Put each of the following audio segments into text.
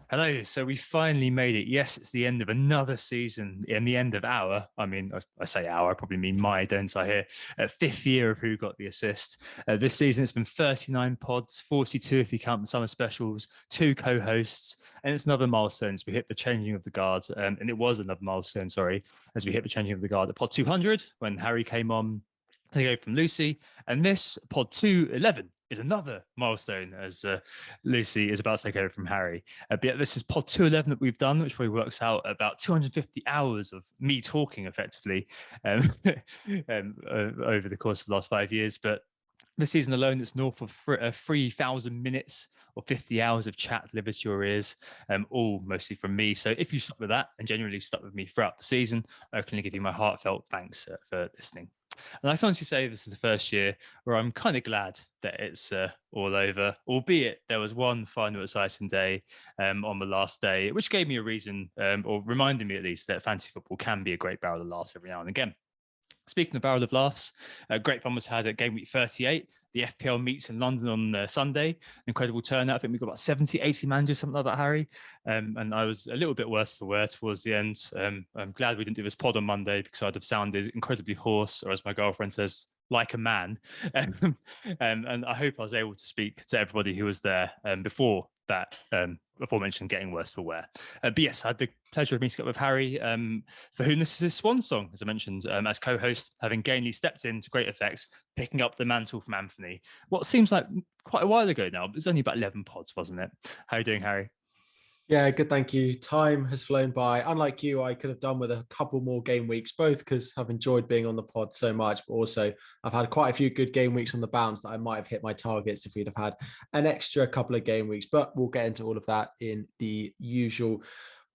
Hello. So we finally made it. Yes, it's the end of another season and the end of our, I say our, I probably mean my, don't I here? Fifth year of Who Got the Assist. This season it's been 39 pods, 42 if you count the summer specials, two co-hosts, and it's another milestone as we hit the changing of the guard. And it was another milestone, sorry, as we hit the changing of the guard at pod 200 when Harry came on to go from Lucy. And this pod 211 is another milestone as Lucy is about to take over from Harry. But yeah, this is pod 211 that we've done, which probably works out about 250 hours of me talking effectively over the course of the last 5 years. But this season alone, it's north of 3,000 minutes or 50 hours of chat delivered to your ears, all mostly from me. So if you stuck with that and genuinely stuck with me throughout the season, I can give you my heartfelt thanks for listening. And I can honestly say this is the first year where I'm kind of glad that it's all over, albeit there was one final exciting day on the last day, which gave me a reason, or reminded me at least, that fantasy football can be a great barrel of laughs every now and again. Speaking of barrel of laughs, great fun was had at game week 38. The FPL meets in London on Sunday. Incredible turnout. I think we got about 70, 80 managers, something like that, Harry. And I was a little bit worse for wear towards the end. I'm glad we didn't do this pod on Monday because I'd have sounded incredibly hoarse, or as my girlfriend says, like a man. And I hope I was able to speak to everybody who was there before that aforementioned getting worse for wear. But yes, I had the pleasure of meeting up with Harry, for whom this is his swan song, as I mentioned, as co-host, having gainly stepped in to great effect, picking up the mantle from Anthony. What seems like quite a while ago now, but it's only about 11 pods, wasn't it? How are you doing, Harry? Yeah, good. Thank you. Time has flown by. Unlike you, I could have done with a couple more game weeks, both because I've enjoyed being on the pod so much, but also I've had quite a few good game weeks on the bounce that I might have hit my targets if we'd have had an extra couple of game weeks. But we'll get into all of that in the usual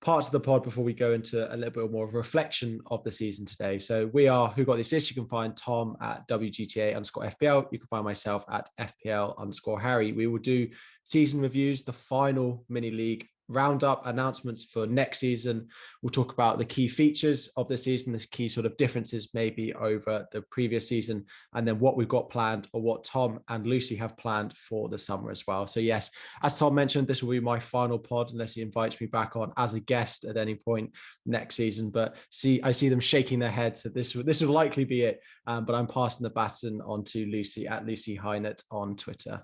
parts of the pod before we go into a little bit more of a reflection of the season today. So we are Who Got This. You can find Tom at WGTA_FPL. You can find myself at FPL_Harry. We will do season reviews, the final mini league roundup, announcements for next season. We'll talk about the key features of the season, the key sort of differences maybe over the previous season, and then what we've got planned or what Tom and Lucy have planned for the summer as well. So yes, as Tom mentioned, this will be my final pod unless he invites me back on as a guest at any point next season. But I see them shaking their heads. So this will likely be it. But I'm passing the baton on to Lucy at Lucy Hynett on Twitter.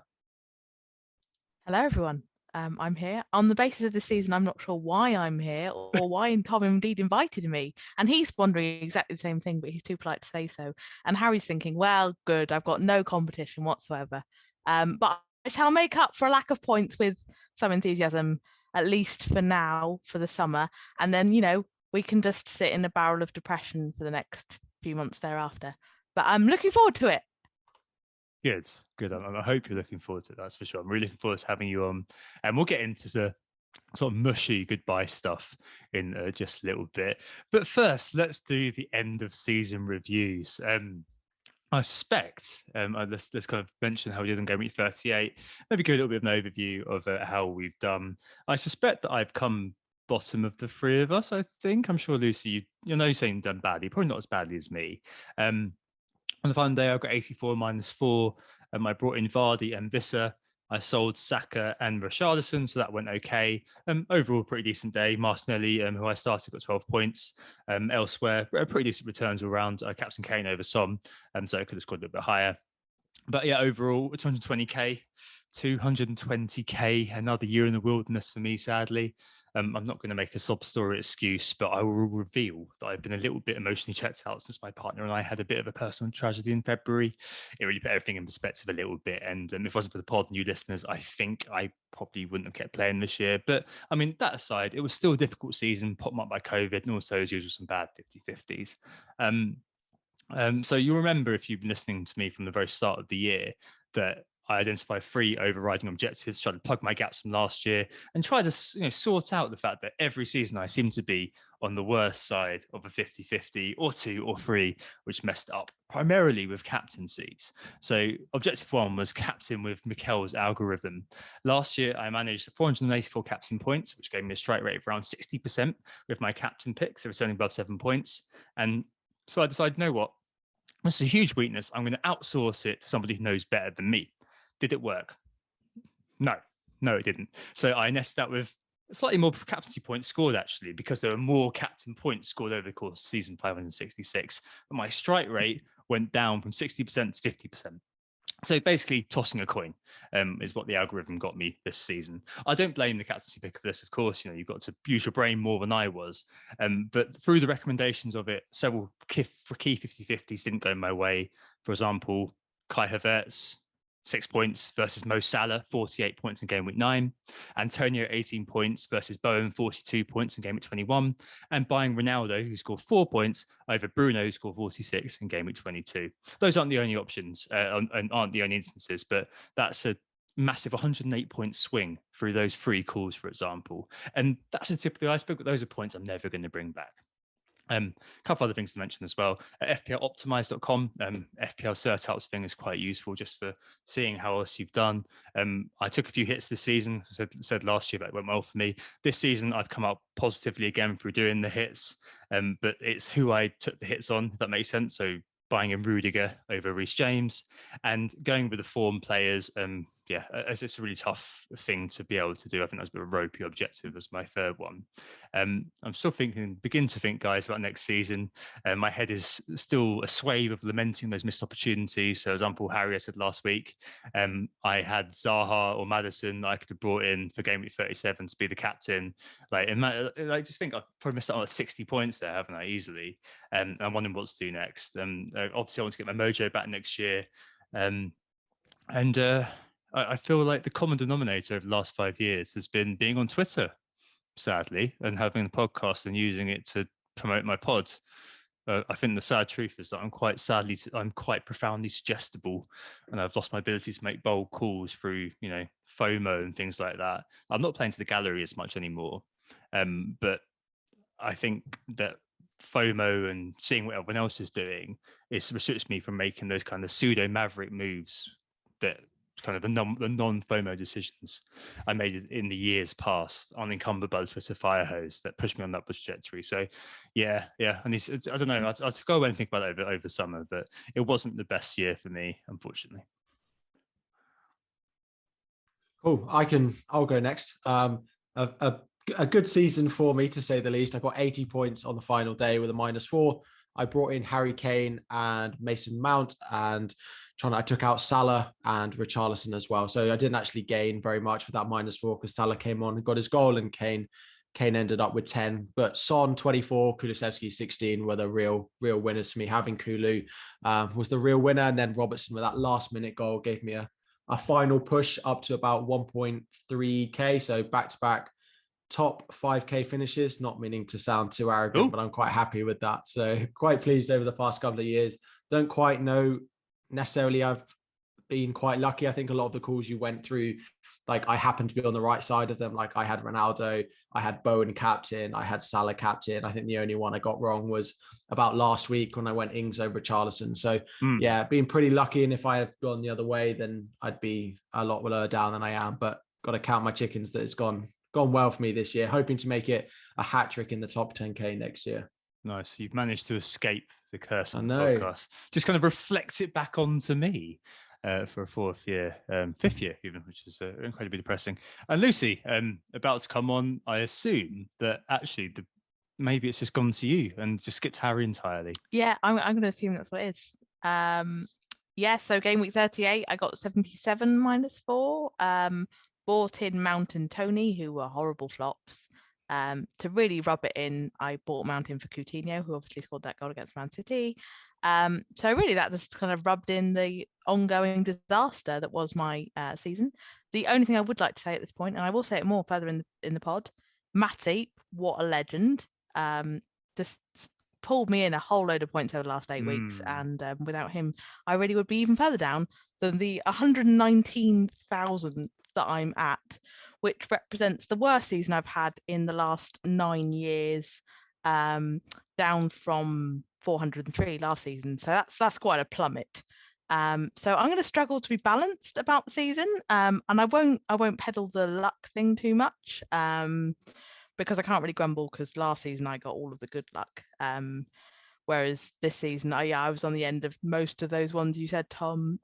Hello, everyone. I'm here. On the basis of this season, I'm not sure why I'm here or why Tom indeed invited me. And he's wondering exactly the same thing, but he's too polite to say so. And Harry's thinking, well, good, I've got no competition whatsoever. But I shall make up for a lack of points with some enthusiasm, at least for now, for the summer. And then, we can just sit in a barrel of depression for the next few months thereafter. But I'm looking forward to it. Good, good. I hope you're looking forward to it, that's for sure. I'm really looking forward to having you on. And we'll get into the sort of mushy goodbye stuff in just a little bit. But first, let's do the end of season reviews. I suspect, let's kind of mention how we did in game week 38, maybe give a little bit of an overview of how we've done. I suspect that I've come bottom of the three of us, I think. I'm sure, Lucy, you're saying done badly, probably not as badly as me. On the final day, I got 84 -4. I brought in Vardy and Visser. I sold Saka and Richarlison, so that went okay. Overall, pretty decent day. Martinelli, who I started, got 12 points. Elsewhere, pretty decent returns all around. Captain Kane over Son, so I could have scored a little bit higher. But yeah, overall, 220k, 220k, another year in the wilderness for me, sadly. I'm not going to make a sob story excuse, but I will reveal that I've been a little bit emotionally checked out since my partner and I had a bit of a personal tragedy in February. It really put everything in perspective a little bit. And if it wasn't for the pod, new listeners, I think I probably wouldn't have kept playing this year. But I mean, that aside, it was still a difficult season, put marked by COVID, and also, as usual, some bad 50-50s. So you'll remember, if you've been listening to me from the very start of the year, that I identified 3 overriding objectives, tried to plug my gaps from last year, and try to sort out the fact that every season I seem to be on the worst side of a 50-50 or 2 or 3, which messed up primarily with captaincies. So objective 1 was captain with Mikel's algorithm. Last year, I managed 484 captain points, which gave me a strike rate of around 60% with my captain picks, so returning above 7 points. And so I decided, you know what? This is a huge weakness. I'm going to outsource it to somebody who knows better than me. Did it work? No, it didn't. So I nested out with slightly more captaincy points scored, actually, because there were more captain points scored over the course of season 566. But my strike rate went down from 60% to 50%. So basically, tossing a coin is what the algorithm got me this season. I don't blame the captaincy pick of this, of course. You've got to use your brain more than I was. But through the recommendations of it, several key 50-50s didn't go my way. For example, Kai Havertz, 6 points versus Mo Salah, 48 points in game week 9. Antonio, 18 points versus Bowen, 42 points in game week 21. And buying Ronaldo, who scored 4 points, over Bruno, who scored 46 in game week 22. Those aren't the only options and aren't the only instances, but that's a massive 108-point swing through those 3 calls, for example. And that's the tip of the iceberg, but those are points I'm never going to bring back. A couple other things to mention as well. At fploptimize.com, FPL setups thing is quite useful just for seeing how else you've done. I took a few hits this season. Said last year that it went well for me. This season, I've come up positively again through doing the hits, but it's who I took the hits on, if that makes sense. So buying in Rudiger over Reece James and going with the form players. It's a really tough thing to be able to do. I think that's a bit of a ropey objective as my third one. I'm still begin to think, guys, about next season. My head is still a swathe of lamenting those missed opportunities. So, for example, Harry, I said last week, I had Zaha or Maddison I could have brought in for game week 37 to be the captain. Just think I've probably missed out on 60 points there, haven't I, easily? I'm wondering what to do next. Obviously, I want to get my mojo back next year. I feel like the common denominator over the last 5 years has been being on Twitter, sadly, and having a podcast and using it to promote my pod. I think the sad truth is that I'm quite profoundly suggestible, and I've lost my ability to make bold calls through, FOMO and things like that. I'm not playing to the gallery as much anymore, but I think that FOMO and seeing what everyone else is doing restricts me from making those kind of pseudo maverick moves that kind of the non-FOMO decisions I made in the years past, unencumbered by the Twitter fire hose that pushed me on that trajectory. So, yeah. And I don't know. I'll go away and think about it over summer, but it wasn't the best year for me, unfortunately. Cool. I'll go next. A good season for me, to say the least. I got 80 points on the final day with a -4. I brought in Harry Kane and Mason Mount, and I took out Salah and Richarlison as well. So I didn't actually gain very much with that -4 because Salah came on and got his goal, and Kane ended up with 10. But Son 24, Kulusevski 16 were the real winners for me. Having Kulu was the real winner, and then Robertson with that last-minute goal gave me a final push up to about 1.3k. So back-to-back top 5k finishes, not meaning to sound too arrogant, but I'm quite happy with that. So quite pleased over the past couple of years. Don't quite know necessarily I've been quite lucky. I think a lot of the calls you went through, like I happened to be on the right side of them. Like I had Ronaldo, I had Bowen captain, I had Salah captain. I think the only one I got wrong was about last week when I went Ings over Richarlison. So yeah, been pretty lucky. And if I had gone the other way, then I'd be a lot lower down than I am. But got to count my chickens that it's gone well for me this year, hoping to make it a hat trick in the top 10k next year. Nice. You've managed to escape the curse of the podcast. Just kind of reflects it back onto me for a fifth year even, which is incredibly depressing. And Lucy, about to come on, I assume that actually maybe it's just gone to you and just skipped Harry entirely. Yeah, I'm going to assume that's what it is. So game week 38, I got 77 -4. Bought in Mount and Tony, who were horrible flops. To really rub it in, I bought Mount in for Coutinho, who obviously scored that goal against Man City. So really that just kind of rubbed in the ongoing disaster that was my season. The only thing I would like to say at this point, and I will say it more further in the pod, Matty, what a legend. Just pulled me in a whole load of points over the last 8 weeks, and without him I really would be even further down than the 119,000 that I'm at, which represents the worst season I've had in the last 9 years, down from 403 last season. So that's quite a plummet. So I'm going to struggle to be balanced about the season, and I won't peddle the luck thing too much, because I can't really grumble, because last season I got all of the good luck, whereas this season I was on the end of most of those ones you said, Tom.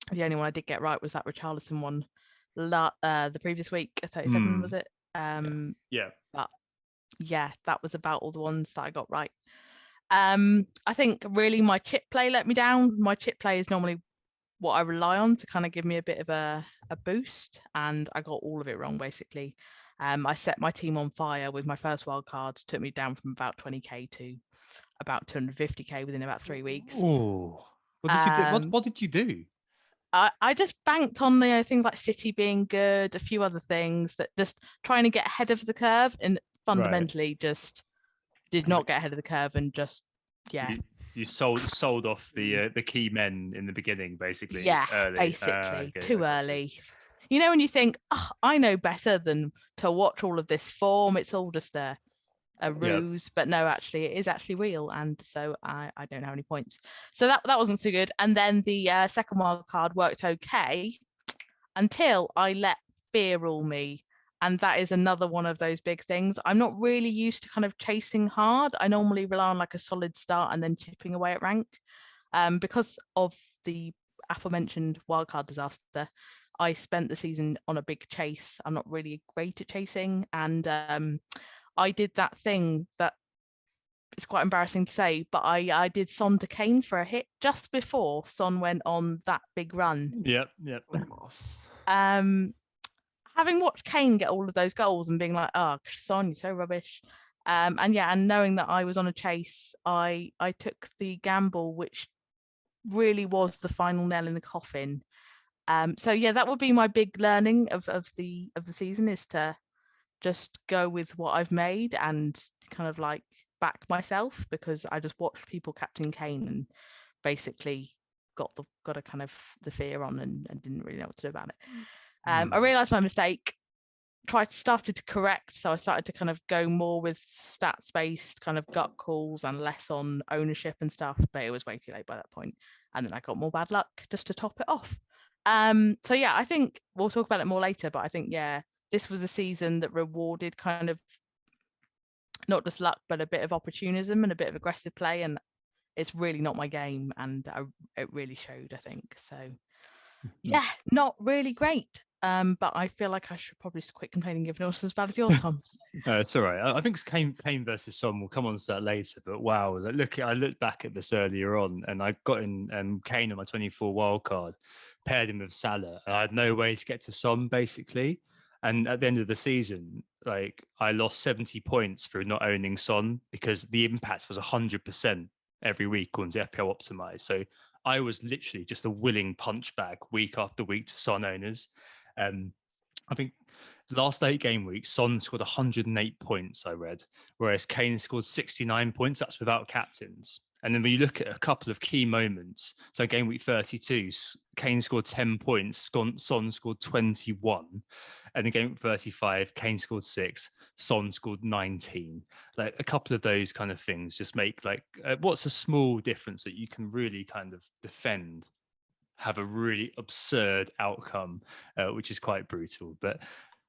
The only one I did get right was that Richarlison one the previous week, 37 was it? Yeah. But yeah, that was about all the ones that I got right. I think really my chip play let me down. My chip play is normally what I rely on to kind of give me a bit of a boost, and I got all of it wrong basically. I set my team on fire with my first wild card, took me down from about 20k to about 250k within about 3 weeks. Oh, what did you do? What did you do? I just banked on the things like City being good, a few other things, that just trying to get ahead of the curve, and fundamentally just did not get ahead of the curve, and just you sold off the key men in the beginning, basically. Early. Basically too early. You know, when you think, oh, I know better than to watch all of this form, it's all just a ruse. But no, actually it is actually real, and so I don't have any points, so that wasn't so good. And then the second wild card worked okay until I let fear rule me, and that is another one of those big things. I'm not really used to kind of chasing hard. I normally rely on like a solid start and then chipping away at rank. Because of the aforementioned wildcard disaster, I spent the season on a big chase. I'm not really great at chasing, and I did that thing that it's quite embarrassing to say, but I did Son to Kane for a hit just before Son went on that big run. Yep. Having watched Kane get all of those goals and being like, oh, Son, you're so rubbish. And knowing that I was on a chase, I took the gamble, which really was the final nail in the coffin. So yeah, that would be my big learning of the season, is to just go with what I've made and kind of like back myself, because I just watched people captain Kane and basically got a kind of the fear on, and didn't really know what to do about it. I realized my mistake, started to correct, so I started to kind of go more with stats based kind of gut calls and less on ownership and stuff, but it was way too late by that point, and then I got more bad luck just to top it off. So yeah, I think we'll talk about it more later, but I think this was a season that rewarded kind of not just luck, but a bit of opportunism and a bit of aggressive play, and it's really not my game, and it really showed, I think. So yeah, not really great. But I feel like I should probably quit complaining, given it was as bad as yours, Tom. No, it's all right. I think Kane versus Son, we'll come on to that later. But wow, I looked back at this earlier on, and I got in Kane on my 24 wild card, paired him with Salah, and I had no way to get to Son basically. And at the end of the season, like I lost 70 points through not owning Son, because the impact was 100% every week on FPL Optimize. So I was literally just a willing punch bag week after week to Son owners. I think the last 8 game weeks, Son scored 108 points, I read, whereas Kane scored 69 points. That's without captains. And then when you look at a couple of key moments, so game week 32, Kane scored 10 points, Son scored 21. And in game week 35, Kane scored 6, Son scored 19. Like a couple of those kind of things just make what's a small difference that you can really kind of defend have a really absurd outcome, which is quite brutal. But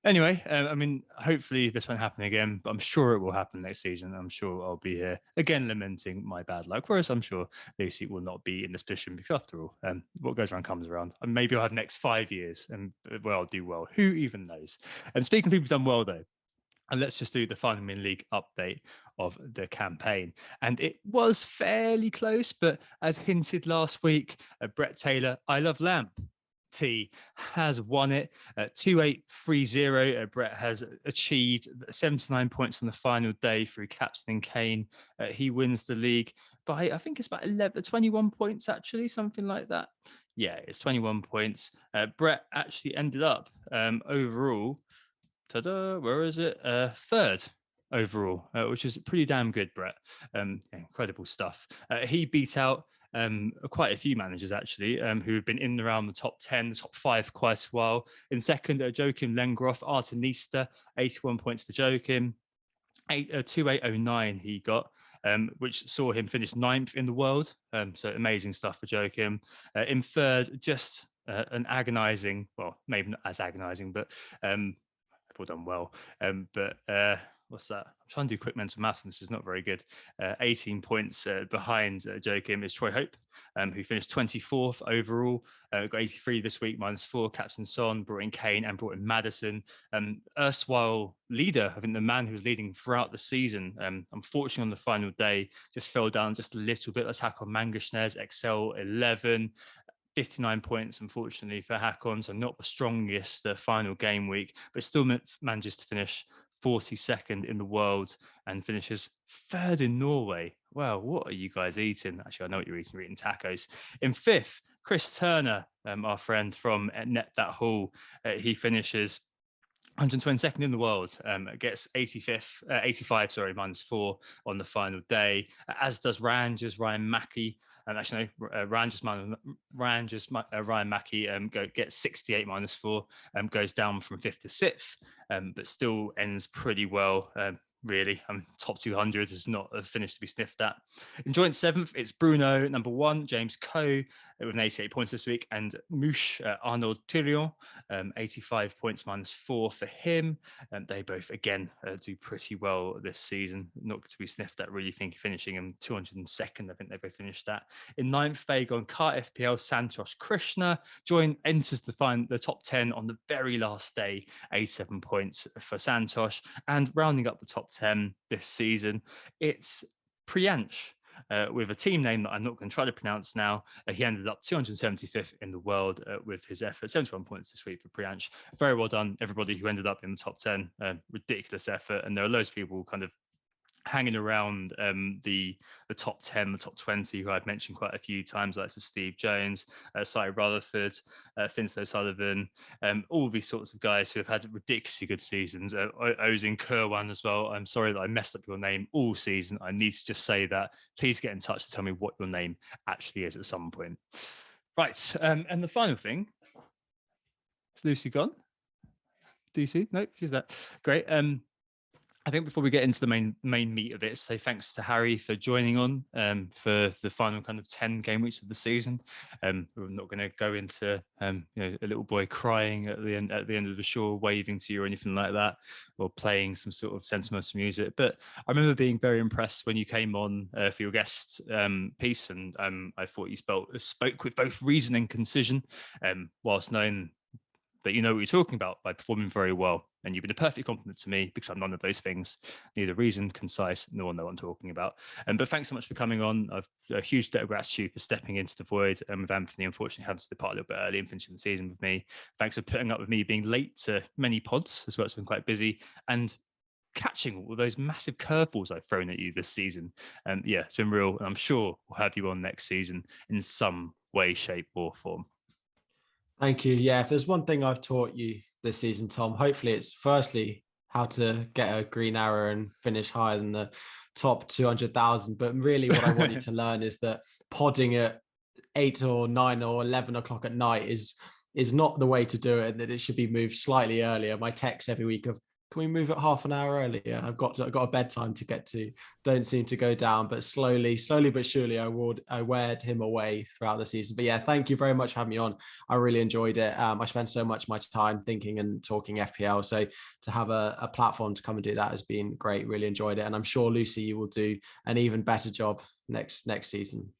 anyway, I mean, hopefully this won't happen again, but I'm sure it will happen next season. I'm sure I'll be here again lamenting my bad luck, whereas I'm sure Lucy will not be in this position, because after all, what goes around comes around. And maybe I'll have next 5 years and I'll do well. Who even knows? And speaking of people who've done well, though, and let's just do the Final Min League update of the campaign. And it was fairly close, but as hinted last week, Brett Taylor, I Love Lamp T, has won it. 2830. Brett has achieved 79 points on the final day through captaining Kane. He wins the league by, I think it's about 21 points, actually, something like that. Yeah, it's 21 points. Brett actually ended up overall, where is it? Third overall, which is pretty damn good, Brett. Incredible stuff. He beat out quite a few managers, actually, who have been in and around the top 10, the top 5 for quite a while. In second, Joachim Lengroff, Artenista, 81 points for Joachim. 2809 he got, which saw him finish 9th in the world. So amazing stuff for Joachim. In third, just an agonizing, well, maybe not as agonizing, but all done well. But what's that? I'm trying to do quick mental maths, and this is not very good. 18 points behind Joachim is Troy Hope, who finished 24th overall. Got 83 this week, -4. Captain Son brought in Kane and brought in Madison. Erstwhile leader, I think the man who was leading throughout the season, unfortunately on the final day, just fell down just a little bit. Let's hack on Mangashnez, Excel 11. 59 points, unfortunately, for Hakon, so not the strongest final game week, but still manages to finish 42nd in the world and finishes 3rd in Norway. Wow, what are you guys eating? Actually, I know what you're eating. You're eating tacos. In 5th, Chris Turner, our friend from Net That Hall, he finishes 122nd in the world, gets 85, -4 on the final day, as does Rangers Ryan Mackey. And actually, no, Ryan Mackey gets 68 -4, goes down from 5th to 6th, but still ends pretty well. Really, top 200 is not a finish to be sniffed at. In joint 7th, it's Bruno, number 1, James Coe, with an 88 points this week, and Mouche Arnaud Thirion, 85 points -4 for him. They both, again, do pretty well this season, not to be sniffed at, really think, finishing in 202nd. I think they both finished that. In 9th, Bagon Kart FPL, Santosh Krishna enters the top 10 on the very last day, 87 points for Santosh. And rounding up the top 10 this season, it's Priyansh, with a team name that I'm not going to try to pronounce now. He ended up 275th in the world with his effort, 71 points this week for Priyansh. Very well done, everybody who ended up in the top 10. Ridiculous effort. And there are loads of people kind of hanging around the top 10, the top 20, who I've mentioned quite a few times, like Steve Jones, Cy Rutherford, Finstow Sullivan, all these sorts of guys who have had ridiculously good seasons. Ozin Kerwan as well. I'm sorry that I messed up your name all season. I need to just say that. Please get in touch to tell me what your name actually is at some point. Right, and the final thing, is Lucy gone? DC? No, she's there. Great. I think before we get into the main meat of it, say thanks to Harry for joining on for the final kind of 10 game weeks of the season. We're not going to go into a little boy crying at the end of the shore, waving to you or anything like that, or playing some sort of sentimental music. But I remember being very impressed when you came on for your guest piece, and I thought you spoke with both reason and concision, whilst knowing that you know what you're talking about by performing very well. And you've been a perfect compliment to me, because I'm none of those things, neither reasoned, concise, nor know what I'm talking about. But thanks so much for coming on. I've a huge debt of gratitude for stepping into the void, and with Anthony, unfortunately, having to depart a little bit early and finishing the season with me. Thanks for putting up with me being late to many pods as well. It's been quite busy, and catching all those massive curveballs I've thrown at you this season. Yeah, it's been real, and I'm sure we'll have you on next season in some way, shape, or form. Thank you. Yeah, if there's one thing I've taught you this season, Tom, hopefully it's firstly how to get a green arrow and finish higher than the top 200,000. But really what I want you to learn is that podding at 8 or 9 or 11 o'clock at night is not the way to do it, and that it should be moved slightly earlier. My texts every week of, can we move it half an hour earlier? I've got a bedtime to get to. Don't seem to go down, but slowly but surely I weared him away throughout the season. But yeah, thank you very much for having me on. I really enjoyed it. I spent so much of my time thinking and talking FPL. So to have a platform to come and do that has been great. Really enjoyed it. And I'm sure, Lucy, you will do an even better job next season.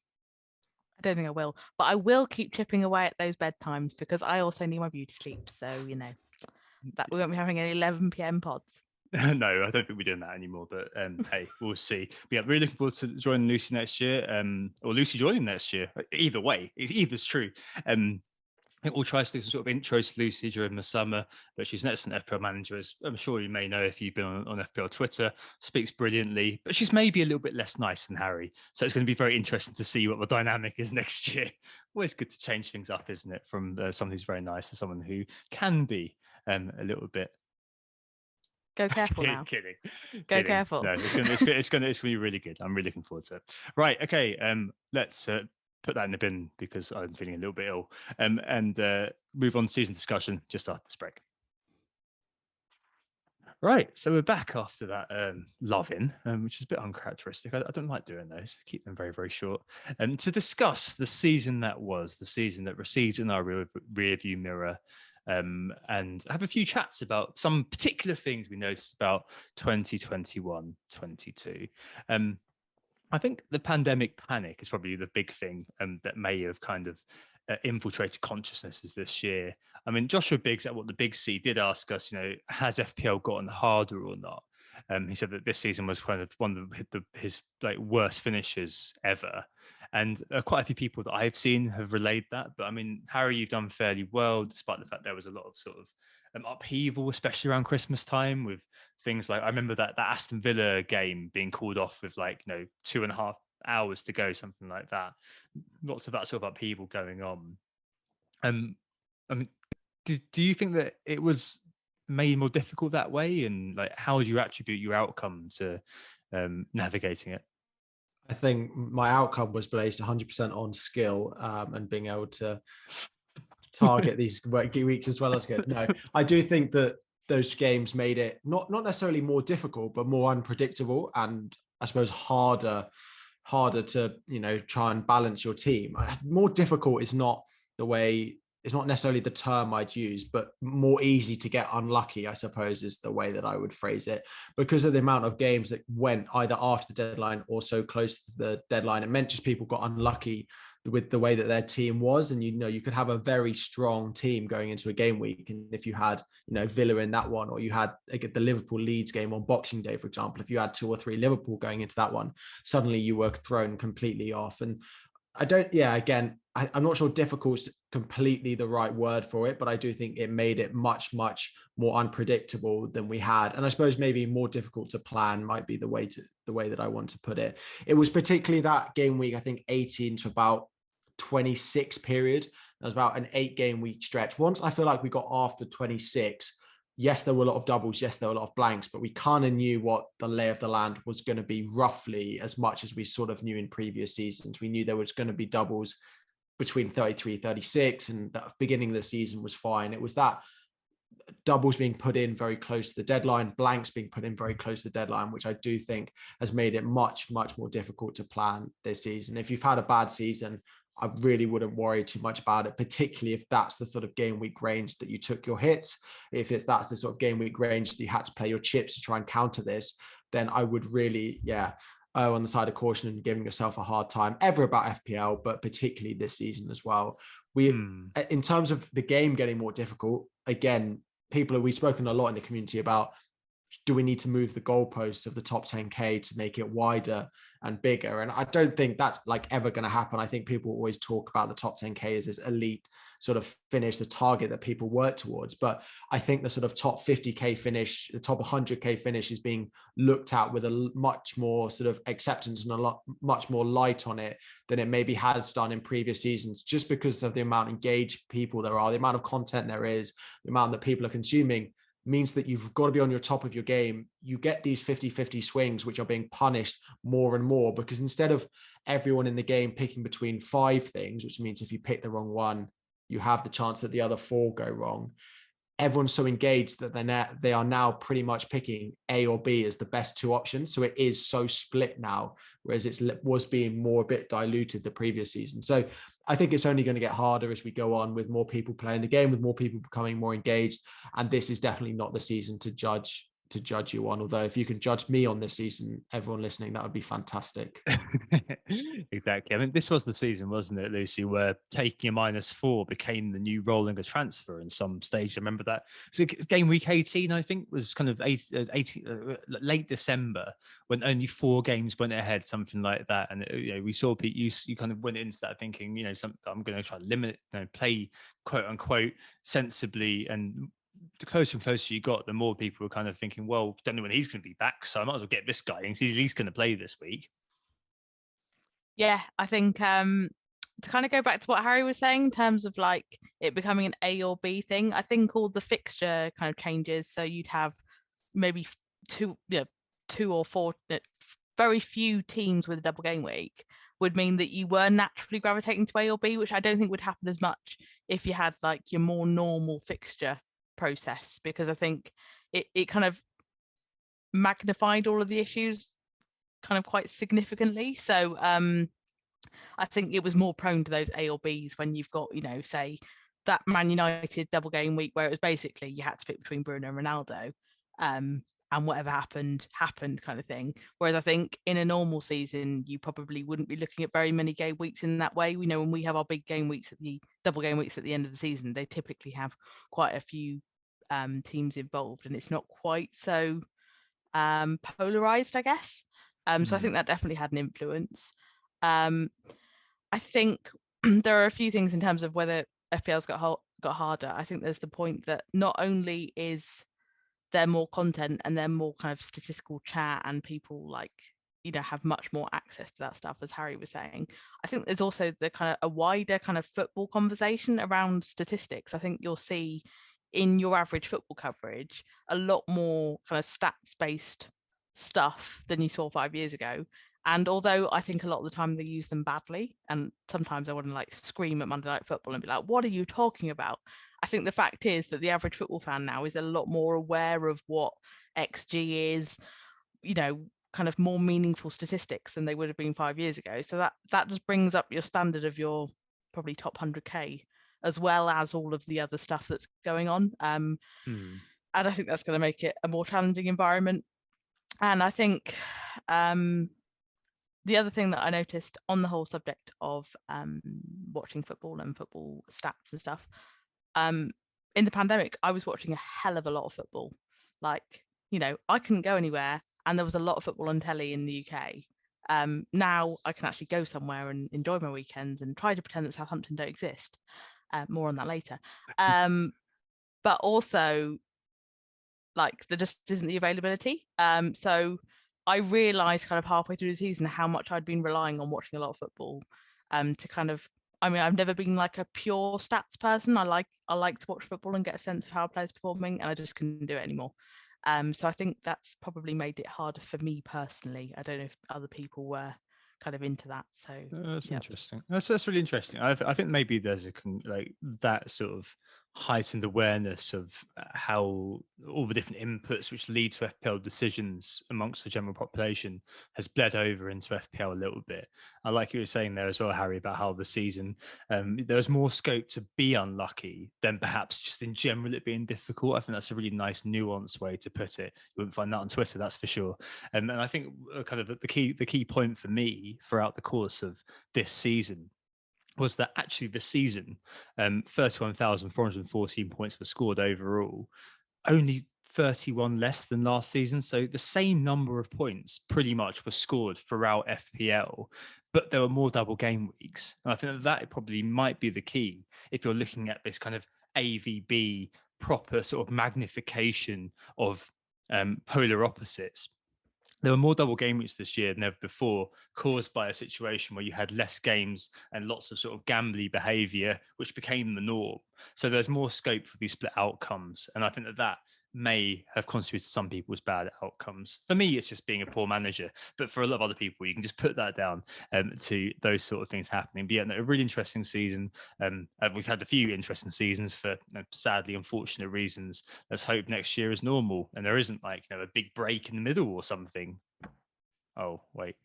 I don't think I will, but I will keep chipping away at those bedtimes, because I also need my beauty sleep. So, that we won't be having any 11 p.m. pods. No, I don't think we're doing that anymore. But hey, we'll see. But yeah, really looking forward to joining Lucy next year, or Lucy joining next year. Either way, either's true. I think we'll try to do some sort of intros to Lucy during the summer, but she's an excellent FPL manager, as I'm sure you may know if you've been on FPL Twitter. Speaks brilliantly, but she's maybe a little bit less nice than Harry. So it's going to be very interesting to see what the dynamic is next year. Always good to change things up, isn't it? From someone who's very nice to someone who can be a little bit. Go careful now. Kidding. Careful. No, it's gonna be really good. I'm really looking forward to it. Right. Okay. Let's put that in the bin, because I'm feeling a little bit ill. And move on to season discussion just after this break. Right, so we're back after that love-in, which is a bit uncharacteristic. I don't like doing those. Keep them very, very short. To discuss the season that was, the season that recedes in our rear view mirror, and have a few chats about some particular things we noticed about 2021-22. I think the pandemic panic is probably the big thing that may have kind of infiltrated consciousnesses this year. I mean, Joshua Biggs at What the Big C did ask us, has FPL gotten harder or not? He said that this season was kind of one of his like worst finishes ever. And quite a few people that I've seen have relayed that. But I mean, Harry, you've done fairly well, despite the fact there was a lot of sort of upheaval, especially around Christmas time, with things like I remember that Aston Villa game being called off with 2.5 hours to go, something like that. Lots of that sort of upheaval going on. I mean, do you think that it was made more difficult that way, and how would you attribute your outcome to navigating it? I think my outcome was based 100% on skill and being able to target these weeks as well as good. No, I do think that those games made it not necessarily more difficult, but more unpredictable, and I suppose harder to try and balance your team. More difficult is not the way. It's not necessarily the term I'd use, but more easy to get unlucky, I suppose, is the way that I would phrase it. Because of the amount of games that went either after the deadline or so close to the deadline, it meant just people got unlucky with the way that their team was. And you could have a very strong team going into a game week, and if you had Villa in that one, or you had the Liverpool Leeds game on Boxing Day, for example, if you had 2 or 3 Liverpool going into that one, suddenly you were thrown completely off. And I'm not sure difficult is completely the right word for it, but I do think it made it much, much more unpredictable than we had. And I suppose maybe more difficult to plan might be the way that I want to put it. It was particularly that game week, I think 18 to about 26 period. That was about an 8-game week stretch. Once I feel like we got after 26, yes, there were a lot of doubles. Yes, there were a lot of blanks, but we kind of knew what the lay of the land was going to be, roughly as much as we sort of knew in previous seasons. We knew there was going to be doubles between 33, 36, and the beginning of the season was fine. It was that doubles being put in very close to the deadline, blanks being put in very close to the deadline, which I do think has made it much, much more difficult to plan this season. If you've had a bad season, I really wouldn't worry too much about it, particularly if that's the sort of game week range that you took your hits. If that's the sort of game week range that you had to play your chips to try and counter this, then I would really, on the side of caution and giving yourself a hard time ever about FPL, but particularly this season as well. In terms of the game getting more difficult, again, we've spoken a lot in the community about, do we need to move the goalposts of the top 10K to make it wider and bigger? And I don't think that's ever going to happen. I think people always talk about the top 10K as this elite sort of finish, the target that people work towards. But I think the sort of top 50K finish, the top 100K finish is being looked at with a much more sort of acceptance and much more light on it than it maybe has done in previous seasons, just because of the amount of engaged people there are, the amount of content there is, the amount that people are consuming. Means that you've got to be on your top of your game. You get these 50-50 swings, which are being punished more and more, because instead of everyone in the game picking between 5 things, which means if you pick the wrong one, you have the chance that the other 4 go wrong. Everyone's so engaged that they are now pretty much picking A or B as the best 2 options. So it is so split now, whereas it was being more a bit diluted the previous season. So I think it's only going to get harder as we go on, with more people playing the game, with more people becoming more engaged. And this is definitely not the season to judge you on. Although if you can judge me on this season, everyone listening, that would be fantastic. Exactly. I mean, this was the season, wasn't it, Lucy, where taking a -4 became the new rolling a transfer in some stage. I remember that. So game week 18, I think, was kind of late December, when only 4 games went ahead, something like that. And we saw Pete, you kind of went into that thinking, I'm going to try to limit, play quote unquote sensibly. And the closer and closer you got, the more people were kind of thinking, well, don't know when he's going to be back, so I might as well get this guy in, he's at least going to play this week. Yeah, I think to kind of go back to what Harry was saying in terms of it becoming an A or B thing, I think all the fixture kind of changes. So you'd have maybe 2 or 4, very few teams with a double game week would mean that you were naturally gravitating to A or B, which I don't think would happen as much if you had your more normal fixture process, because I think it kind of magnified all of the issues kind of quite significantly. So I think it was more prone to those A or Bs when you've got, say, that Man United double game week where it was basically you had to pick between Bruno and Ronaldo, and whatever happened kind of thing. Whereas I think in a normal season, you probably wouldn't be looking at very many game weeks in that way. We know when we have our big game weeks at the double game weeks at the end of the season, they typically have quite a few teams involved, and it's not quite so polarized, I guess. So I think that definitely had an influence. I think there are a few things in terms of whether FPL's got harder. I think there's the point that not only is there more content and there more kind of statistical chat and people like, you know, have much more access to that stuff, as Harry was saying. I think there's also the kind of a wider kind of football conversation around statistics. I think you'll see in your average football coverage a lot more kind of stats based stuff than you saw 5 years ago. And although I think a lot of the time they use them badly, and sometimes I want to like scream at Monday Night Football and be like, what are you talking about? I think the fact is that the average football fan now is a lot more aware of what XG is, you know, kind of more meaningful statistics than they would have been 5 years ago. So that just brings up your standard of your probably top 100K, as well as all of the other stuff that's going on. And I think that's going to make it a more challenging environment. And I think the other thing that I noticed on the whole subject of watching football and football stats and stuff, in the pandemic, I was watching a hell of a lot of football. Like, you know, I couldn't go anywhere and there was a lot of football on telly in the UK. Now I can actually go somewhere and enjoy my weekends and try to pretend that Southampton don't exist. More on that later. But also, like, there just isn't the availability. So I realised kind of halfway through the season how much I'd been relying on watching a lot of football to kind of, I mean, I've never been like a pure stats person. I like to watch football and get a sense of how a player's performing, and I just couldn't do it anymore. So I think that's probably made it harder for me personally. I don't know if other people were kind of into that. So that's interesting. That's really interesting. I think maybe there's like that sort of heightened awareness of how all the different inputs which lead to FPL decisions amongst the general population has bled over into FPL a little bit. I like you were saying there as well, Harry, about how the season there's more scope to be unlucky than perhaps just in general it being difficult. I think that's a really nice nuanced way to put it. You wouldn't find that on Twitter, that's for sure. And I think kind of the key point for me throughout the course of this season was that actually this season, 31,414 points were scored overall, only 31 less than last season. So the same number of points pretty much were scored throughout FPL, but there were more double game weeks. And I think that probably might be the key if you're looking at this kind of AVB proper sort of magnification of polar opposites. There were more double game weeks this year than ever before, caused by a situation where you had less games and lots of sort of gambly behavior, which became the norm. So there's more scope for these split outcomes. And I think that may have contributed to some people's bad outcomes. For me, it's just being a poor manager. But for a lot of other people, you can just put that down to those sort of things happening. But yeah, no, a really interesting season. We've had a few interesting seasons for sadly unfortunate reasons. Let's hope next year is normal and there isn't like a big break in the middle or something. Oh, wait.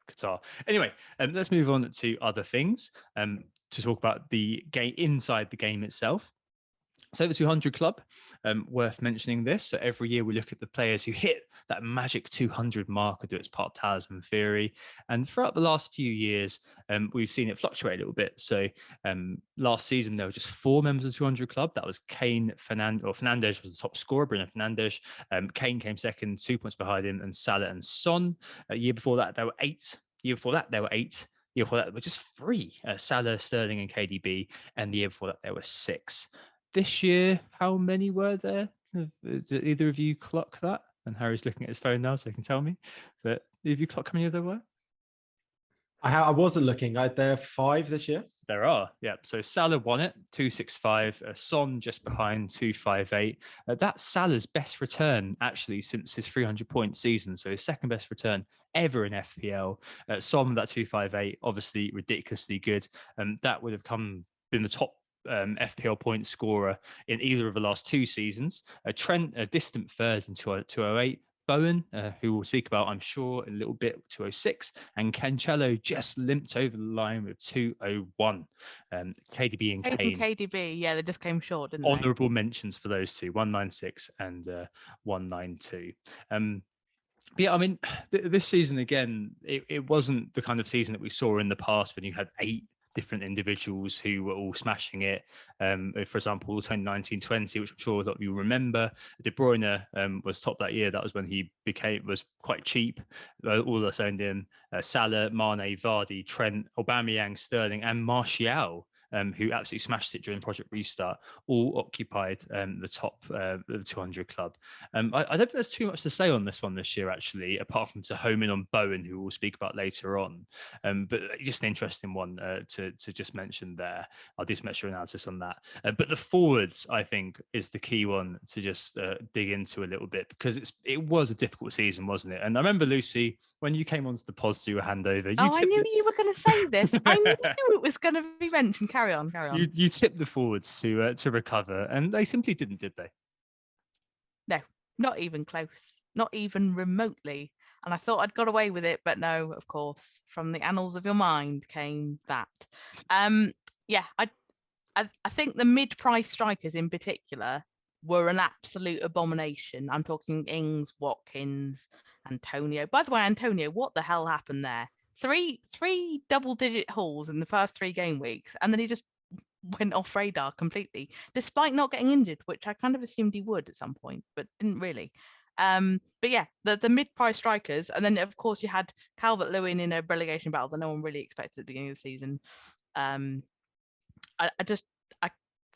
Qatar. Anyway, let's move on to other things to talk about the game inside the game itself. So the 200 Club, worth mentioning this. So every year we look at the players who hit that magic 200 marker, do its part talisman theory. And throughout the last few years, we've seen it fluctuate a little bit. So last season, there were just 4 members of the 200 Club. That was Kane, Fernandes was the top scorer, Bruno Fernandes. Kane came second, 2 points behind him, and Salah and Son. A year before that, there were 8. Year before that, there were 8. Year before that, there were just 3. Salah, Sterling, and KDB. And the year before that, there were 6. This year, how many were there? Did either of you clock that? And Harry's looking at his phone now, so he can tell me. But did you clock how many there were? I wasn't looking. There are 5 this year. There are, yeah. So Salah won it, 265. Son just behind, 258. That's Salah's best return actually since his 300-point season. So his second best return ever in FPL. Son, that 258, obviously ridiculously good. That would have been the top FPL point scorer in either of the last 2 seasons. Trent, a distant third in 2008, Bowen, who we'll speak about, I'm sure, in a little bit, 206. And Cancelo just limped over the line with 201. KDB and Kane. KDB, yeah, they just came short, didn't they? Honourable mentions for those two, 196 and 192. But yeah, I mean, this season, again, it wasn't the kind of season that we saw in the past when you had 8 different individuals who were all smashing it. For example, 2019-20, which I'm sure a lot of you remember, De Bruyne was top that year. That was when he was quite cheap. All of us owned him. Salah, Mane, Vardy, Trent, Aubameyang, Sterling, and Martial, who absolutely smashed it during Project Restart, all occupied the top of the 200 club. I don't think there's too much to say on this one this year, actually, apart from to home in on Bowen, who we'll speak about later on. But just an interesting one to just mention there. I'll do some extra analysis on that. But the forwards, I think, is the key one to just dig into a little bit, because it was a difficult season, wasn't it? And I remember, Lucy, when you came onto the pod to do a handover. I knew you were going to say this. I knew it was going to be mentioned. Carry on. You tipped the forwards to recover, and they simply didn't, did they? No, not even close, not even remotely. And I thought I'd got away with it, but no, of course, from the annals of your mind came that. Yeah, I think the mid-price strikers in particular were an absolute abomination. I'm talking Ings, Watkins, Antonio. By the way, Antonio, what the hell happened there? Three double-digit hauls in the first 3 game weeks, and then he just went off radar completely, despite not getting injured, which I kind of assumed he would at some point, but didn't really. But yeah, the mid-price strikers, and then of course you had Calvert-Lewin in a relegation battle that no one really expected at the beginning of the season. I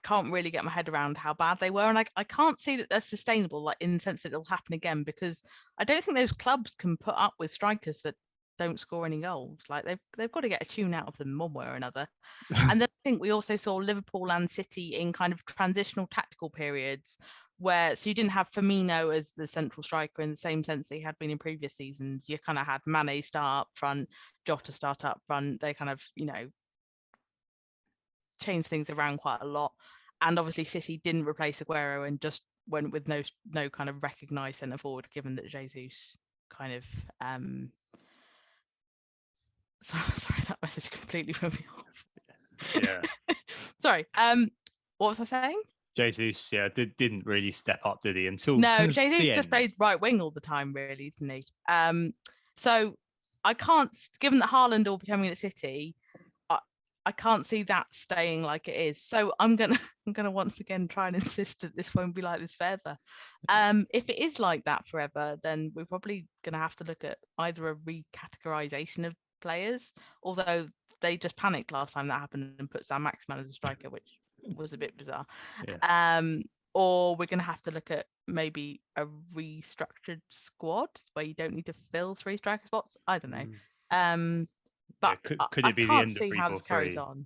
can't really get my head around how bad they were, and I can't see that they're sustainable, like in the sense that it'll happen again, because I don't think those clubs can put up with strikers that don't score any goals. Like they've got to get a tune out of them one way or another. And then I think we also saw Liverpool and City in kind of transitional tactical periods where, so you didn't have Firmino as the central striker in the same sense that he had been in previous seasons. You kind of had Mane start up front, Jota start up front. They kind of, changed things around quite a lot. And obviously City didn't replace Aguero and just went with no kind of recognised centre forward, given that Jesus kind of sorry, that message completely threw me off. Yeah. Sorry. What was I saying? Jesus, yeah, didn't really step up, did he? Until no, Jesus just played right wing all the time, really, didn't he? So I can't, given that Haaland will be coming at City, I can't see that staying like it is. So I'm gonna once again try and insist that this won't be like this forever. If it is like that forever, then we're probably gonna have to look at either a recategorization of players, although they just panicked last time that happened and put Sam Maximan as a striker, which was a bit bizarre. Yeah. Or we're gonna have to look at maybe a restructured squad where you don't need to fill 3 striker spots. I don't know. But yeah, could it be the end of 3-4-3?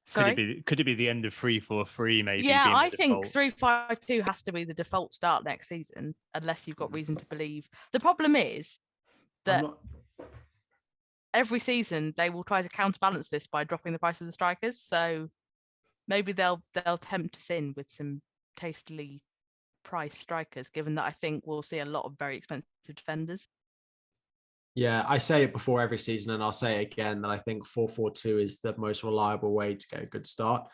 Sorry? Could it be the end of 3-4-3 maybe? Yeah, I think 3-5-2 has to be the default start next season, unless you've got reason to believe. The problem is that every season they will try to counterbalance this by dropping the price of the strikers. So maybe they'll tempt us in with some tastily priced strikers, given that I think we'll see a lot of very expensive defenders. Yeah, I say it before every season, and I'll say it again, that I think 4-4-2 is the most reliable way to get a good start,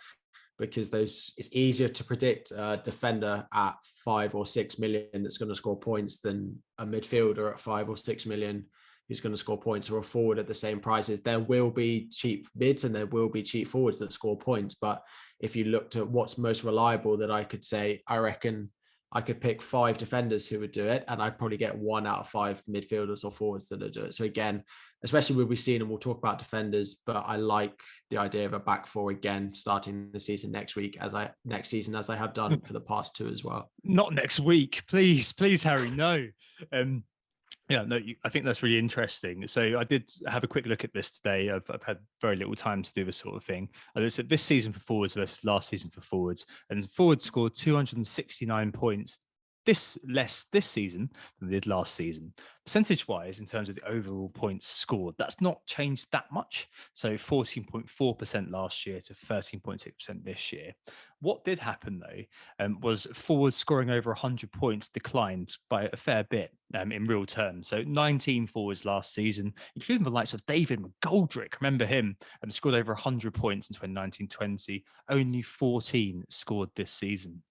because it's easier to predict a defender at 5 or 6 million that's going to score points than a midfielder at 5 or 6 million who's going to score points, or a forward at the same prices. There will be cheap mids and there will be cheap forwards that score points. But if you looked at what's most reliable, that I could say, I reckon I could pick 5 defenders who would do it, and I'd probably get 1 out of 5 midfielders or forwards that would do it. So again, especially we'll be seeing, and we'll talk about defenders, but I like the idea of a back 4 again starting the season next season as I have done for the past 2 as well. Not next week, please, Harry, no. Yeah, no, I think that's really interesting. So I did have a quick look at this today. I've had very little time to do this sort of thing. I looked at this season for forwards versus last season for forwards, and forwards scored 269 points less this season than they did last season. Percentage-wise, in terms of the overall points scored, that's not changed that much. So 14.4% last year to 13.6% this year. What did happen though was forwards scoring over 100 points declined by a fair bit in real terms. So 19 forwards last season, including the likes of David McGoldrick. Remember him? Scored over 100 points in 2019-20. Only 14 scored this season.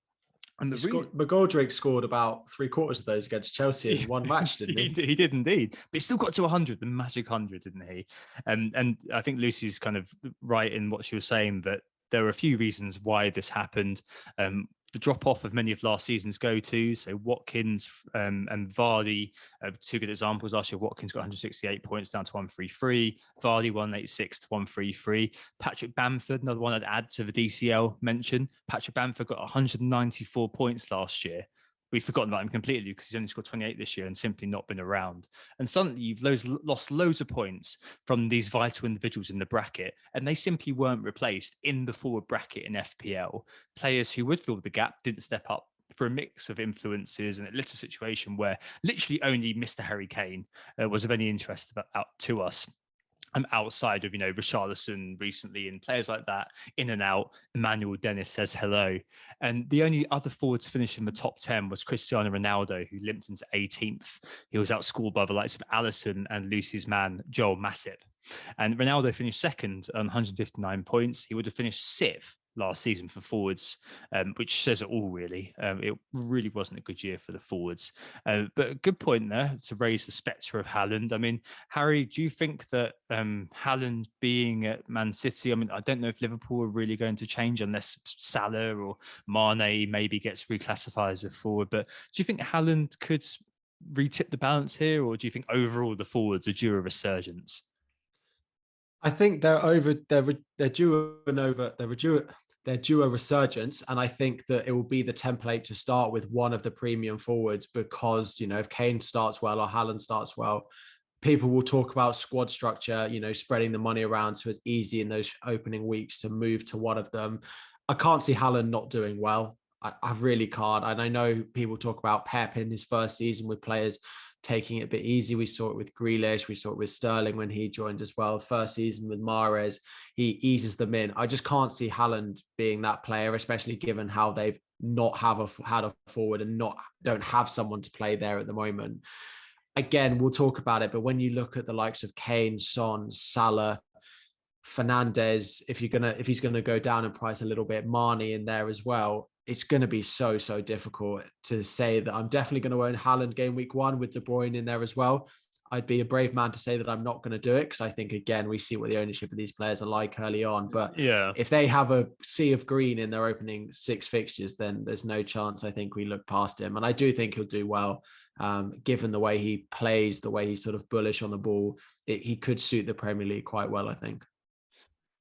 And McGoldrick scored about 3/4 of those against Chelsea in one match, didn't he? He did indeed, but he still got to 100, the magic 100, didn't he? And I think Lucy's kind of right in what she was saying, that there are a few reasons why this happened. The drop off of many of last season's go-tos. So Watkins and Vardy, two good examples. Last year, Watkins got 168 points down to 133. Vardy 186 to 133. Patrick Bamford, another one I'd add to the DCL mention. Patrick Bamford got 194 points last year. We've forgotten about him completely because he's only scored 28 this year and simply not been around. And suddenly you've lost loads of points from these vital individuals in the bracket, and they simply weren't replaced in the forward bracket in FPL. Players who would fill the gap didn't step up for a mix of influences and a little situation where literally only Mr. Harry Kane was of any interest to us. Outside of, Richarlison recently and players like that, in and out. Emmanuel Dennis says hello. And the only other forward to finish in the top 10 was Cristiano Ronaldo, who limped into 18th. He was outscored by the likes of Alisson and Lucy's man, Joel Matip. And Ronaldo finished second on 159 points. He would have finished sixth last season for forwards, which says it all, really. It really wasn't a good year for the forwards. But a good point there to raise the spectre of Haaland. I mean, Harry, do you think that Haaland being at Man City, I mean, I don't know if Liverpool are really going to change unless Salah or Mane maybe gets reclassified as a forward, but do you think Haaland could retip the balance here, or do you think overall the forwards are due a resurgence? I think they're due a resurgence, and I think that it will be the template to start with one of the premium forwards, because if Kane starts well or Haaland starts well, people will talk about squad structure, spreading the money around so it's easy in those opening weeks to move to one of them. I can't see Haaland not doing well. I really can't. And I know people talk about Pep in his first season with players taking it a bit easy. We saw it with Grealish. We saw it with Sterling when he joined as well. First season with Mahrez, he eases them in. I just can't see Haaland being that player, especially given how they've not had a forward and don't have someone to play there at the moment. Again, we'll talk about it, but when you look at the likes of Kane, Son, Salah, Fernandes, if he's gonna go down in price a little bit, Mane in there as well, it's going to be so difficult to say that I'm definitely going to own Haaland game week 1 with De Bruyne in there as well. I'd be a brave man to say that I'm not going to do it, because I think, again, we see what the ownership of these players are like early on. But yeah, if they have a sea of green in their opening 6 fixtures, then there's no chance I think we look past him. And I do think he'll do well, given the way he plays, the way he's sort of bullish on the ball. He could suit the Premier League quite well, I think.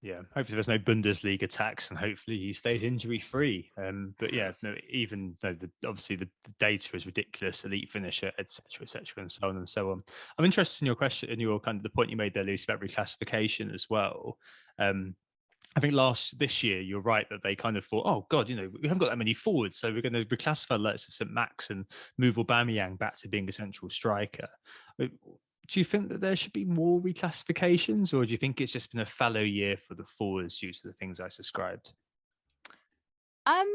Yeah, hopefully there's no Bundesliga tax, and hopefully he stays injury free. But yeah, no, even though obviously the data is ridiculous, elite finisher, etc., and so on and so on. I'm interested in your question, in your kind of the point you made there, Lucy, about reclassification as well. I think this year, you're right that they kind of thought, oh God, we haven't got that many forwards, so we're going to reclassify lots of St. Max and move Aubameyang back to being a central striker. Do you think that there should be more reclassifications, or do you think it's just been a fallow year for the forwards due to the things I described? I'm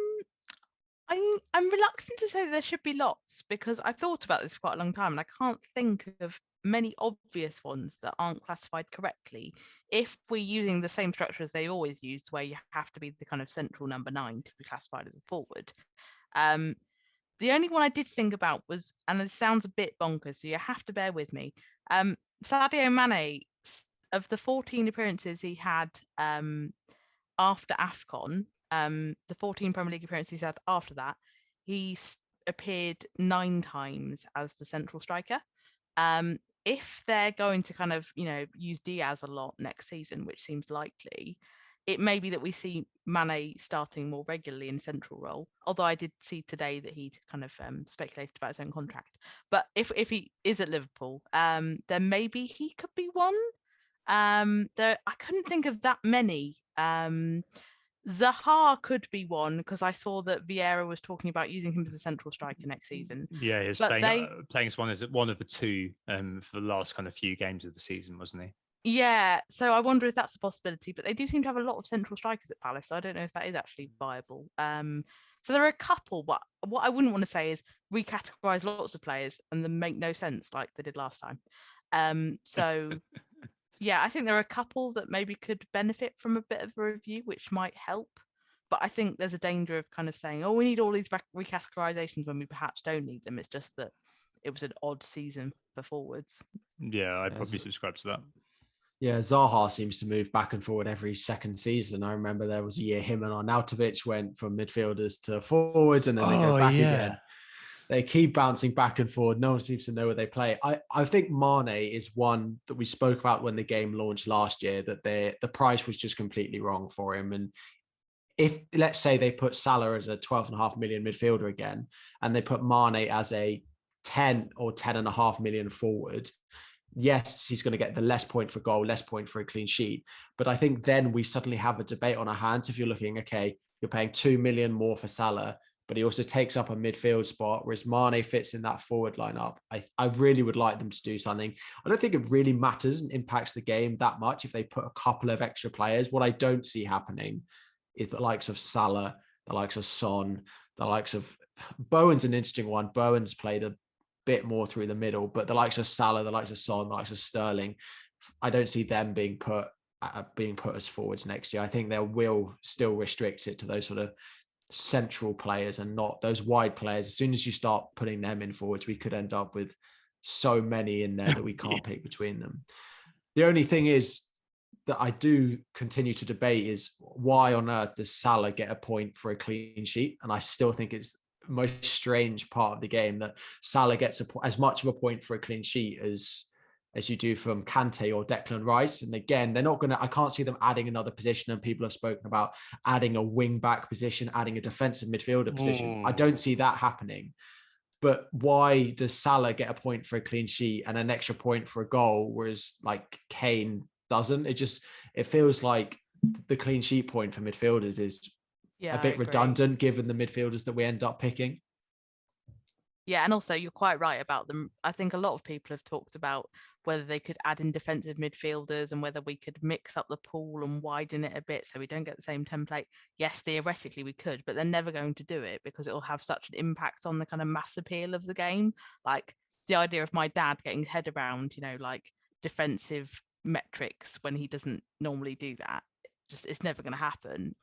reluctant to say there should be lots, because I thought about this for quite a long time and I can't think of many obvious ones that aren't classified correctly if we're using the same structure as they always used, where you have to be the kind of central number 9 to be classified as a forward. The only one I did think about was, and it sounds a bit bonkers, so you have to bear with me, Sadio Mane. Of the 14 appearances he had after AFCON, the 14 Premier League appearances he had after that, he appeared 9 times as the central striker. If they're going to kind of, use Diaz a lot next season, which seems likely, it may be that we see Mane starting more regularly in central role. Although I did see today that he'd kind of speculated about his own contract. But if he is at Liverpool, then maybe he could be one. I couldn't think of that many. Zaha could be one, because I saw that Vieira was talking about using him as a central striker next season. Yeah, he's But playing as one of the two for the last kind of few games of the season, wasn't he? Yeah, so I wonder if that's a possibility. But they do seem to have a lot of central strikers at Palace, so I don't know if that is actually viable. So there are a couple, but what I wouldn't want to say is recategorize lots of players and then make no sense like they did last time. So yeah, I think there are a couple that maybe could benefit from a bit of a review, which might help. But I think there's a danger of kind of saying, oh, we need all these recategorizations when we perhaps don't need them. It's just that it was an odd season for forwards. Yeah, I'd probably subscribe to that. Yeah, Zaha seems to move back and forward every second season. I remember there was a year him and Arnautovic went from midfielders to forwards, and then they go back again. They keep bouncing back and forward. No one seems to know where they play. I think Mane is one that we spoke about when the game launched last year, that the price was just completely wrong for him. And if, let's say, they put Salah as a 12.5 million midfielder again, and they put Mane as a 10 or 10.5 million forward, yes, he's going to get the less point for goal, less point for a clean sheet. But I think then we suddenly have a debate on our hands. If you're looking, okay, you're paying 2 million more for Salah, but he also takes up a midfield spot, whereas Mane fits in that forward lineup. I really would like them to do something. I don't think it really matters and impacts the game that much if they put a couple of extra players. What I don't see happening is the likes of Salah, the likes of Son, the likes of Bowen's an interesting one. Bowen's played a bit more through the middle, but the likes of Salah, the likes of Son, the likes of Sterling, I don't see them being put as forwards next year. I think they will still restrict it to those sort of central players and not those wide players. As soon as you start putting them in forwards, we could end up with so many in there that we can't pick between them. The only thing is that I do continue to debate is why on earth does Salah get a point for a clean sheet? And I still think it's the most strange part of the game that Salah gets as much of a point for a clean sheet as you do from Kante or Declan Rice. And again, they're not going to, I can't see them adding another position. And people have spoken about adding a wing back position, adding a defensive midfielder position. I don't see that happening. But why does Salah get a point for a clean sheet and an extra point for a goal, whereas like Kane doesn't? It feels like the clean sheet point for midfielders is a bit redundant given the midfielders that we end up picking. Yeah, and also you're quite right about them. I think a lot of people have talked about whether they could add in defensive midfielders and whether we could mix up the pool and widen it a bit so we don't get the same template. Yes, theoretically we could, but they're never going to do it because it will have such an impact on the kind of mass appeal of the game. Like the idea of my dad getting his head around, like defensive metrics when he doesn't normally do that. It's never going to happen.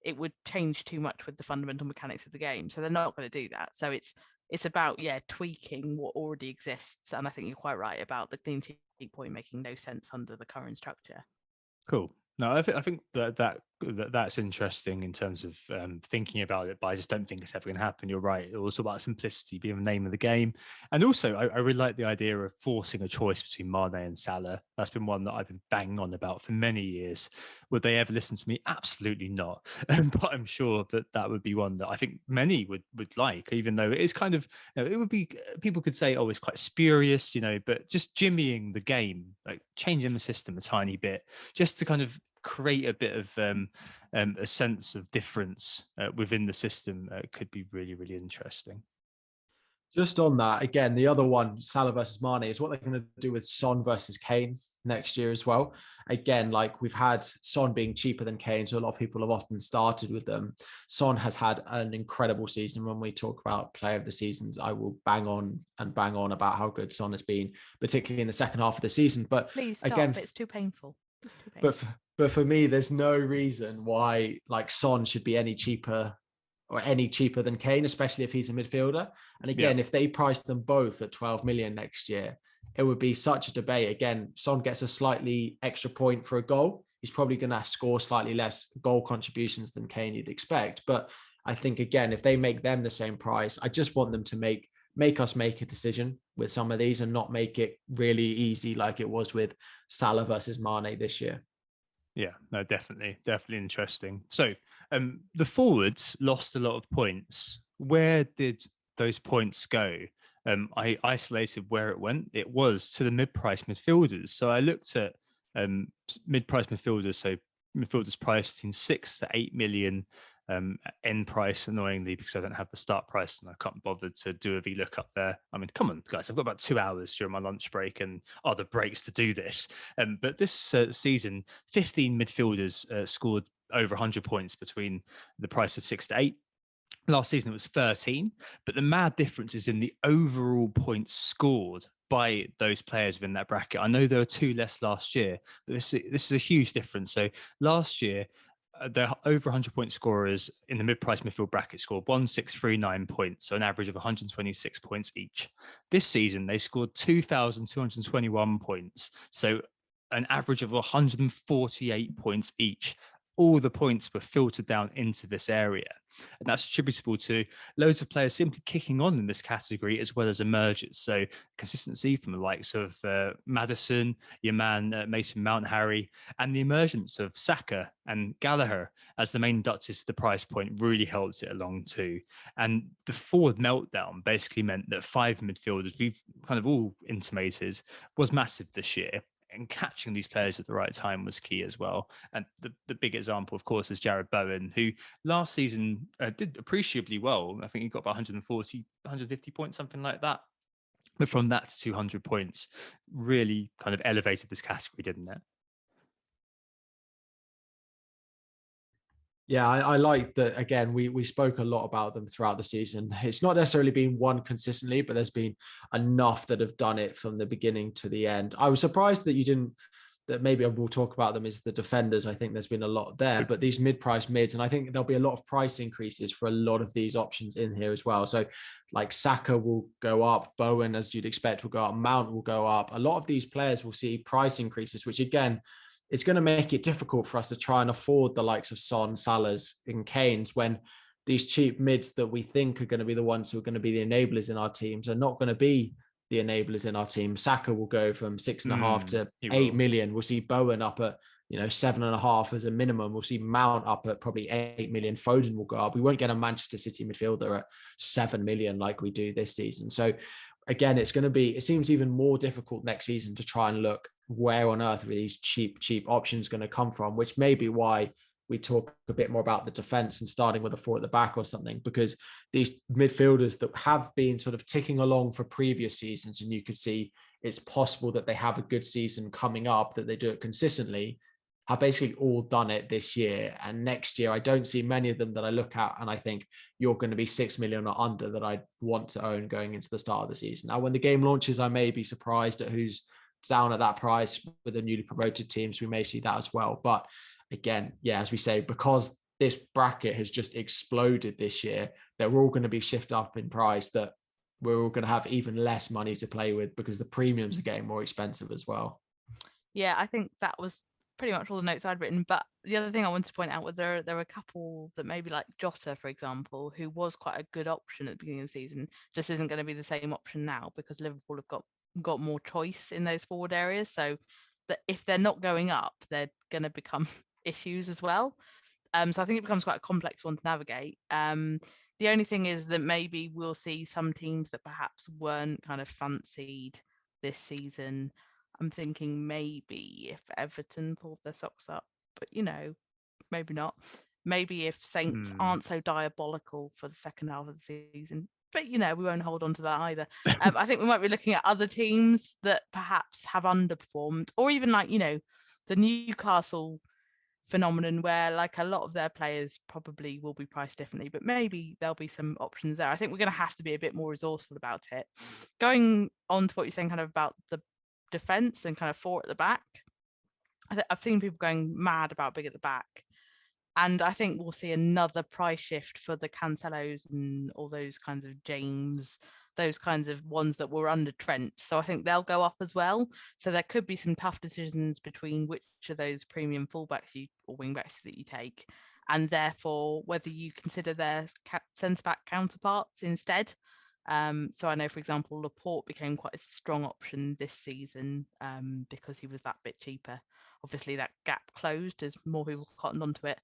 It would change too much with the fundamental mechanics of the game. So they're not going to do that. So it's about tweaking what already exists, and I think you're quite right about the clean sheet point making no sense under the current structure. Cool. No, I think that's interesting in terms of thinking about it, but I just don't think it's ever going to happen. You're right. It's also about simplicity being the name of the game. And also, I really like the idea of forcing a choice between Mane and Salah. That's been one that I've been banging on about for many years. Would they ever listen to me? Absolutely not. But I'm sure that would be one that I think many would like, even though it is kind of, it would be, people could say, oh, it's quite spurious, but just jimmying the game, like changing the system a tiny bit, just to kind of create a bit of a sense of difference within the system could be really, really interesting. Just on that, again, the other one, Salah versus Mane, is what they're going to do with Son versus Kane next year as well. Again, like we've had Son being cheaper than Kane, so a lot of people have often started with them. Son has had an incredible season. When we talk about player of the seasons, I will bang on about how good Son has been, particularly in the second half of the season. But please stop, again, it's too painful. But for me, there's no reason why like Son should be any cheaper than Kane, especially if he's a midfielder. And again, if they price them both at 12 million next year, it would be such a debate. Again, Son gets a slightly extra point for a goal. He's probably going to score slightly less goal contributions than Kane you'd expect. But I think, again, if they make them the same price, I just want them to make us make a decision with some of these and not make it really easy like it was with Salah versus Mane this year. Yeah, no, definitely interesting. So the forwards lost a lot of points. Where did those points go? I isolated where it went. It was to the mid-price midfielders. So I looked at mid-price midfielders, so midfielders priced between 6 to 8 million end price, annoyingly, because I don't have the start price and I can't bother to do a VLOOKUP there. I mean, come on, guys, I've got about 2 hours during my lunch break and other breaks to do this. But this season, 15 midfielders scored over 100 points between the price of 6 to 8. Last season it was 13, but the mad difference is in the overall points scored by those players within that bracket. I know there were 2 less last year, but this is a huge difference. So last year, the over 100-point scorers in the mid-price midfield bracket scored 1639 points, so an average of 126 points each. This season, they scored 2,221 points, so an average of 148 points each. All the points were filtered down into this area. And that's attributable to loads of players simply kicking on in this category as well as emergers. So consistency from the likes of Maddison, your man Mason Mount, Harry, and the emergence of Saka and Gallagher as the main inductees to the price point really helped it along too. And the forward meltdown basically meant that 5 midfielders, we've kind of all intimated, was massive this year. And catching these players at the right time was key as well. And the big example, of course, is Jared Bowen, who last season did appreciably well. I think he got about 140, 150 points, something like that. But from that to 200 points, really kind of elevated this category, didn't it? Yeah, I like that. Again, we spoke a lot about them throughout the season. It's not necessarily been one consistently, but there's been enough that have done it from the beginning to the end. I was surprised that you didn't, that maybe we'll talk about them as the defenders. I think there's been a lot there, but these mid-price mids, and I think there'll be a lot of price increases for a lot of these options in here as well. So like Saka will go up, Bowen, as you'd expect, will go up, Mount will go up. A lot of these players will see price increases, which again, it's going to make it difficult for us to try and afford the likes of Son, Salahs, and Kanes when these cheap mids that we think are going to be the ones who are going to be the enablers in our teams are not going to be the enablers in our team. Saka will go from 6.5 to 8 million. We'll see Bowen up at 7.5 as a minimum. We'll see Mount up at probably 8 million. Foden will go up. We won't get a Manchester City midfielder at 7 million like we do this season. So again, it seems even more difficult next season to try and look where on earth are these cheap options going to come from, which may be why we talk a bit more about the defense and starting with a 4 at the back or something, because these midfielders that have been sort of ticking along for previous seasons, and you could see it's possible that they have a good season coming up, that they do it consistently, have basically all done it this year. And next year, I don't see many of them that I look at and I think you're going to be 6 million or under that I want to own going into the start of the season. Now, when the game launches, I may be surprised at who's down at that price with the newly promoted teams. We may see that as well. But again, yeah, as we say, because this bracket has just exploded this year, they're all going to be shift up in price, that we're all going to have even less money to play with because the premiums are getting more expensive as well. Yeah, I think that was pretty much all the notes I'd written. But the other thing I wanted to point out was there were a couple that maybe like Jota, for example, who was quite a good option at the beginning of the season, just isn't going to be the same option now because Liverpool have got more choice in those forward areas. So that if they're not going up, they're going to become issues as well. So I think it becomes quite a complex one to navigate. The only thing is that maybe we'll see some teams that perhaps weren't kind of fancied this season. I'm thinking maybe if Everton pulled their socks up, but maybe not. Maybe if Saints aren't so diabolical for the second half of the season, but we won't hold on to that either. I think we might be looking at other teams that perhaps have underperformed, or even like the Newcastle phenomenon, where like a lot of their players probably will be priced differently, but maybe there'll be some options there. I think we're going to have to be a bit more resourceful about it. Going on to what you're saying kind of about the defense and kind of 4 at the back, I've seen people going mad about big at the back, and I think we'll see another price shift for the Cancelos and all those kinds of James, those kinds of ones that were under Trent. So I think they'll go up as well. So there could be some tough decisions between which of those premium fullbacks or wingbacks that you take, and therefore whether you consider their centre-back counterparts instead. So I know, for example, Laporte became quite a strong option this season because he was that bit cheaper. Obviously, that gap closed as more people cottoned onto it.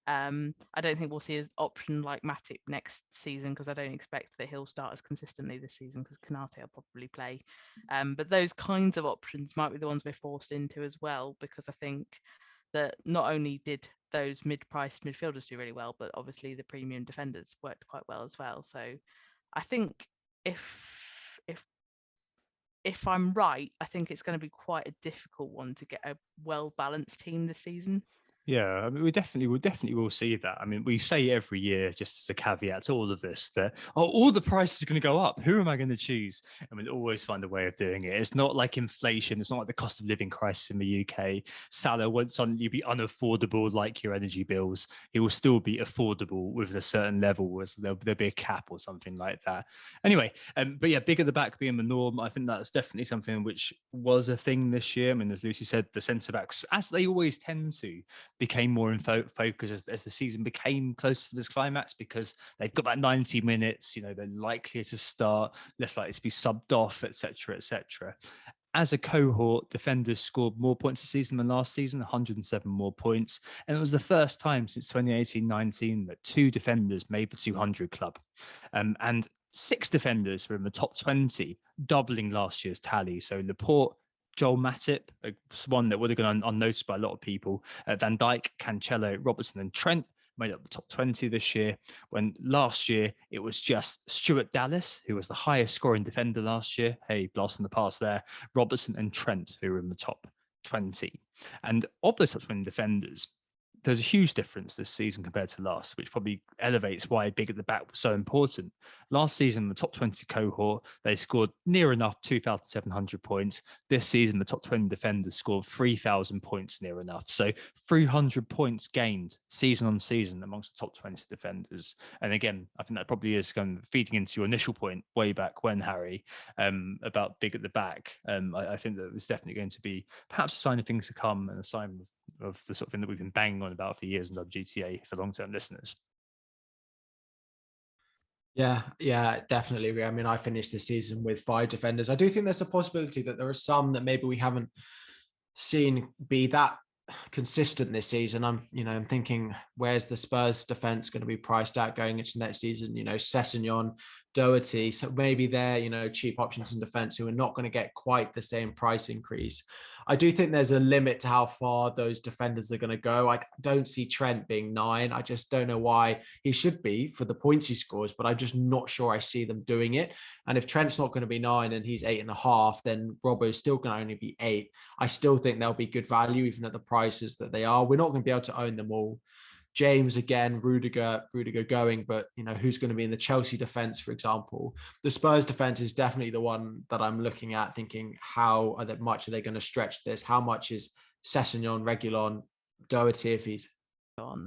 I don't think we'll see an option like Matip next season because I don't expect that he'll start as consistently this season because Kanate will probably play. But those kinds of options might be the ones we're forced into as well, because I think that not only did those mid-priced midfielders do really well, but obviously the premium defenders worked quite well as well. So I think if I'm right, I think it's going to be quite a difficult one to get a well-balanced team this season. Yeah, I mean, we definitely will see that. I mean, we say every year, just as a caveat to all of this, that all the prices are going to go up. Who am I going to choose? And we'll always find a way of doing it. It's not like inflation. It's not like the cost of living crisis in the UK. Salah won't suddenly be unaffordable like your energy bills. He will still be affordable with a certain level. There'll be a cap or something like that. Anyway, but yeah, big at the back being the norm. I think that's definitely something which was a thing this year. I mean, as Lucy said, the centre backs, as they always tend to, became more in focus as the season became close to this climax, because they've got that 90 minutes, they're likelier to start, less likely to be subbed off, etc., etc. As a cohort, defenders scored more points this season than last season, 107 more points. And it was the first time since 2018-19 that 2 defenders made the 200 club. And 6 defenders were in the top 20, doubling last year's tally. So Laporte, Joel Matip, one that would have gone unnoticed by a lot of people. Van Dijk, Cancelo, Robertson and Trent made up the top 20 this year, when last year it was just Stuart Dallas, who was the highest scoring defender last year. Hey, blast from the past there. Robertson and Trent, who were in the top 20. And of those top 20 defenders, there's a huge difference this season compared to last, which probably elevates why big at the back was so important. Last season, the top 20 cohort, they scored near enough 2,700 points. This season, the top 20 defenders scored 3,000 points near enough. So 300 points gained season on season amongst the top 20 defenders. And again, I think that probably is kind of feeding into your initial point way back when, Harry, about big at the back. I think that it's definitely going to be perhaps a sign of things to come, and a sign of the sort of thing that we've been banging on about for years in WGTA for long-term listeners. Yeah, definitely. I mean, I finished this season with 5 defenders. I do think there's a possibility that there are some that maybe we haven't seen be that consistent this season. I'm thinking, where's the Spurs defense going to be priced at going into next season? Sessegnon, Doherty, so maybe they're cheap options in defense who are not going to get quite the same price increase. I do think there's a limit to how far those defenders are going to go. I don't see Trent being 9. I just don't know why. He should be for the points he scores, but I'm just not sure I see them doing it. And if Trent's not going to be 9 and he's 8.5, then Robbo's still going to only be 8. I still think they'll be good value even at the prices that they are. We're not going to be able to own them all. James again, Rudiger going, but who's going to be in the Chelsea defense, for example? The Spurs defense is definitely the one that I'm looking at, thinking how much are they going to stretch this? How much is Sessegnon, Reguilon, Doherty if he's on?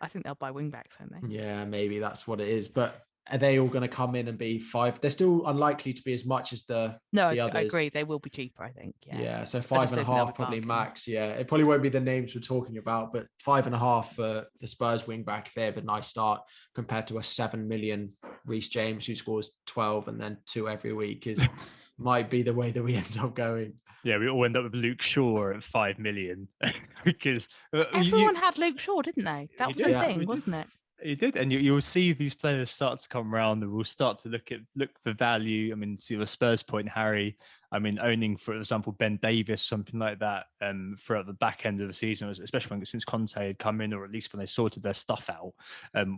I think they'll buy wing backs, won't they? Yeah, maybe that's what it is. But are they all going to come in and be 5? They're still unlikely to be as much as the others. I agree. They will be cheaper, I think. Yeah, so 5.5 probably max. Yeah, it probably won't be the names we're talking about, but 5.5 for the Spurs wing back if they have a nice start, compared to a 7 million Reece James who scores 12 and then 2 every week might be the way that we end up going. Yeah, we all end up with Luke Shaw at 5 million because everyone had Luke Shaw, didn't they? That was the thing, wasn't it? He did, and you'll see these players start to come around, and we'll start to look for value. I mean, to a Spurs point, Harry, I mean, owning, for example, Ben Davis, something like that, throughout the back end of the season, especially since Conte had come in, or at least when they sorted their stuff out,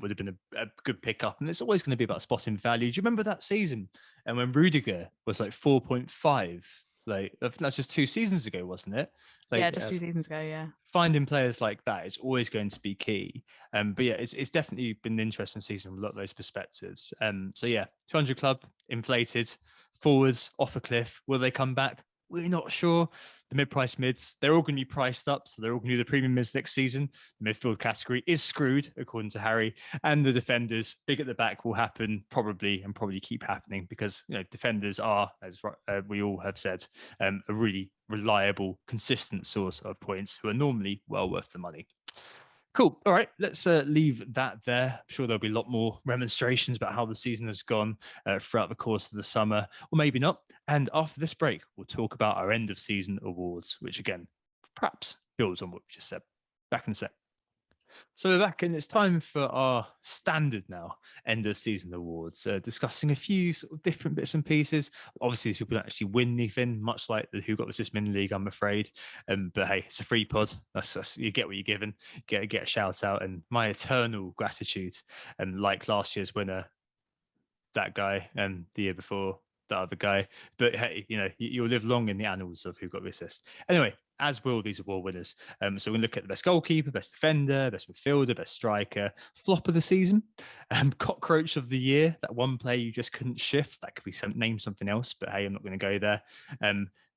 would have been a good pickup. And it's always going to be about spotting value. Do you remember that season? And when Rudiger was like 4.5, like that's just 2 seasons ago, wasn't it? Just 2 seasons ago. Yeah, finding players like that is always going to be key. But yeah, it's definitely been an interesting season from a lot of those perspectives. So yeah, 200 club inflated, forwards off a cliff. Will they come back? We're not sure. The mid-price mids, they're all going to be priced up, so they're all going to do the premium mids next season. The midfield category is screwed, according to Harry. And the defenders, big at the back, will happen probably keep happening, because defenders are, as we all have said, a really reliable, consistent source of points who are normally well worth the money. Cool. All right, let's leave that there. I'm sure there'll be a lot more remonstrations about how the season has gone throughout the course of the summer, or maybe not. And after this break, we'll talk about our end of season awards, which again, perhaps builds on what we just said. Back in a sec. So we're back, and it's time for our standard now end of season awards, discussing a few sort of different bits and pieces. Obviously, these people don't actually win anything, much like the Who Got the Assist Mini League, I'm afraid. But hey, it's a free pod. That's you get what you're given. Get a shout out, and my eternal gratitude. And like last year's winner, that guy, and the year before, the other guy. But hey, you'll live long in the annals of Who Got the Assist. Anyway, as will these award winners. So we look at the best goalkeeper, best defender, best midfielder, best striker, flop of the season, cockroach of the year, that one player you just couldn't shift. That could be name something else, but hey, I'm not going to go there.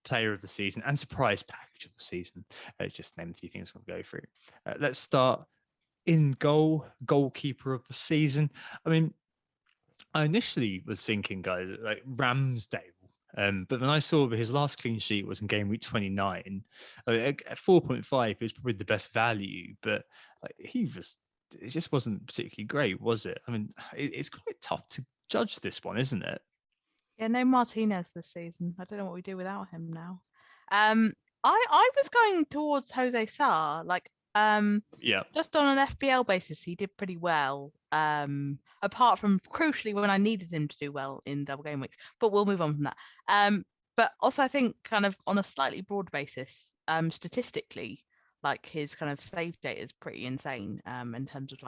Player of the season and surprise package of the season. Just name a few things we'll go through. Let's start in goal, goalkeeper of the season. I mean, I initially was thinking, guys, like Ramsdale. But when I saw his last clean sheet was in game week 29, at 4.5, he was probably the best value, but like it just wasn't particularly great, was it? I mean, it's quite tough to judge this one, isn't it? Yeah, no Martinez this season. I don't know what we do without him now. I was going towards Jose Sarr, Yeah. just on an FPL basis, he did pretty well. Apart from crucially when I needed him to do well in double game weeks, but we'll move on from that. But also I think kind of on a slightly broad basis, statistically, like his kind of save data is pretty insane. In terms of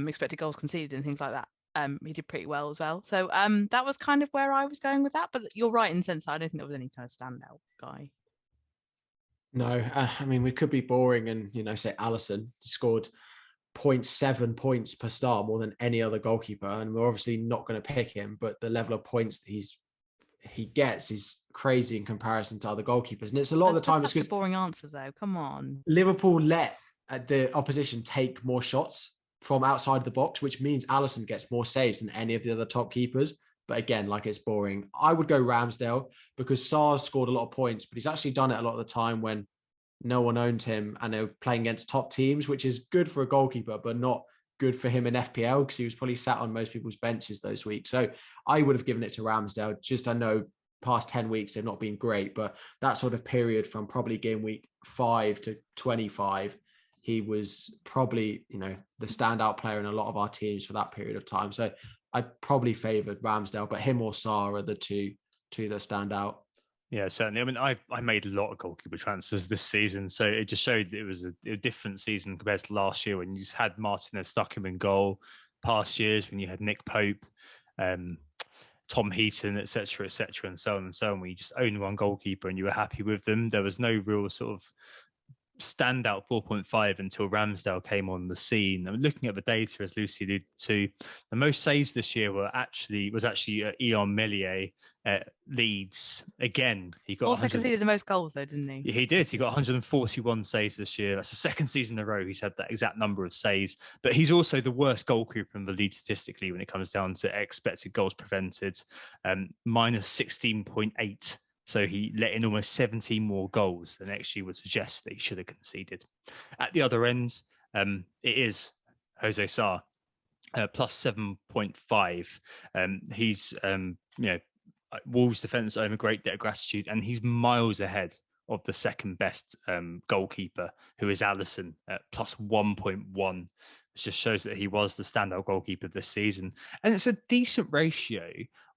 expected goals conceded and things like that. He did pretty well as well. So that was kind of where I was going with that. But you're right in the sense that I don't think there was any kind of standout guy. No, I mean, we could be boring and, say Alisson scored 0.7 points per start more than any other goalkeeper. And we're obviously not going to pick him, but the level of points that he gets is crazy in comparison to other goalkeepers. And it's a lot of the time it's a boring answer though. Come on. Liverpool let the opposition take more shots from outside the box, which means Alisson gets more saves than any of the other top keepers. But again, it's boring. I would go Ramsdale because Sarr scored a lot of points, but he's actually done it a lot of the time when no one owned him and they were playing against top teams, which is good for a goalkeeper, but not good for him in FPL because he was probably sat on most people's benches those weeks. So I would have given it to Ramsdale. Just, I know past 10 weeks, they've not been great, but that sort of period from probably game week 5 to 25, he was probably, the standout player in a lot of our teams for that period of time. So I probably favoured Ramsdale, but him or Sarr are the two that stand out. Yeah, certainly. I mean, I made a lot of goalkeeper transfers this season, so it just showed that it was a different season compared to last year when you just had Martinez stuck him in goal. Past years when you had Nick Pope, Tom Heaton, etc., and so on and so on, where you just owned one goalkeeper and you were happy with them. There was no real sort of standout 4.5 until Ramsdale came on the scene. I'm looking at the data, as Lucy alluded to. The most saves this year was actually Eon Millier at Leeds. Again, he got also conceded the most goals though, didn't he? He did. He got 141 saves this year. That's the second season in a row he's had that exact number of saves. But he's also the worst goalkeeper in the league statistically when it comes down to expected goals prevented, minus 16.8. So he let in almost 17 more goals than XG would suggest that he should have conceded. At the other end, it is Jose Sarr, plus 7.5. He's, Wolves defence owe him a great debt of gratitude, and he's miles ahead of the second best goalkeeper, who is Alisson, at plus 1.1. Which just shows that he was the standout goalkeeper this season. And it's a decent ratio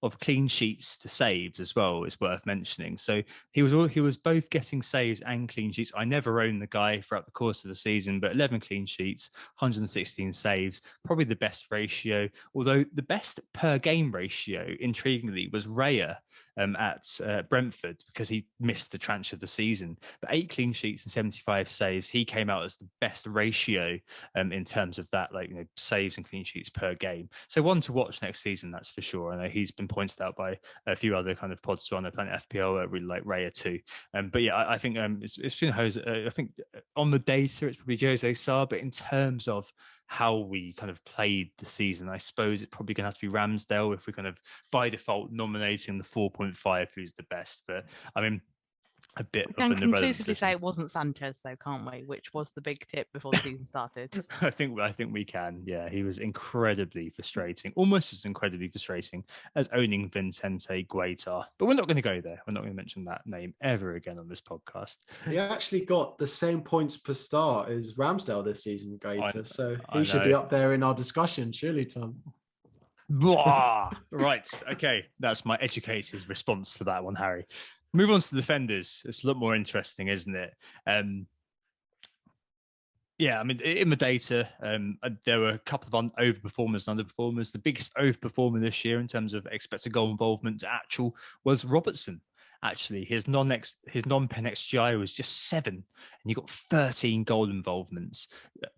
of clean sheets to saves as well, is worth mentioning. So he was both getting saves and clean sheets. I never owned the guy throughout the course of the season, but 11 clean sheets, 116 saves, probably the best ratio. Although the best per game ratio, intriguingly, was Raya at Brentford, because he missed the transfer of the season. But 8 clean sheets and 75 saves, he came out as the best ratio in terms of that, saves and clean sheets per game. So one to watch next season, that's for sure. I know he's been pointed out by a few other kind of pods on the Planet FPL, really like Raya too. But yeah, I think it's been Jose. I think on the data, it's probably Jose Sarr, but in terms of how we kind of played the season, I suppose it's probably going to have to be Ramsdale if we're kind of by default nominating the 4.5 who's the best. But I mean, a bit We of can an irrelevant conclusively position. say it wasn't Sanchez, though, can't we? Which was the big tip before the season started. I think we can. Yeah, he was incredibly frustrating, almost as incredibly frustrating as owning Vicente Guaita. But we're not going to go there. We're not going to mention that name ever again on this podcast. He actually got the same points per start as Ramsdale this season, Gaeta. So he should be up there in our discussion, surely, Tom. Right. Okay. That's my educated response to that one, Harry. Move on to the defenders. It's a lot more interesting, isn't it? Yeah, I mean, in the data, there were a couple of overperformers and underperformers. The biggest overperformer this year in terms of expected goal involvement to actual was Robertson. Actually, his non-pen XGI was just 7, and you got 13 goal involvements.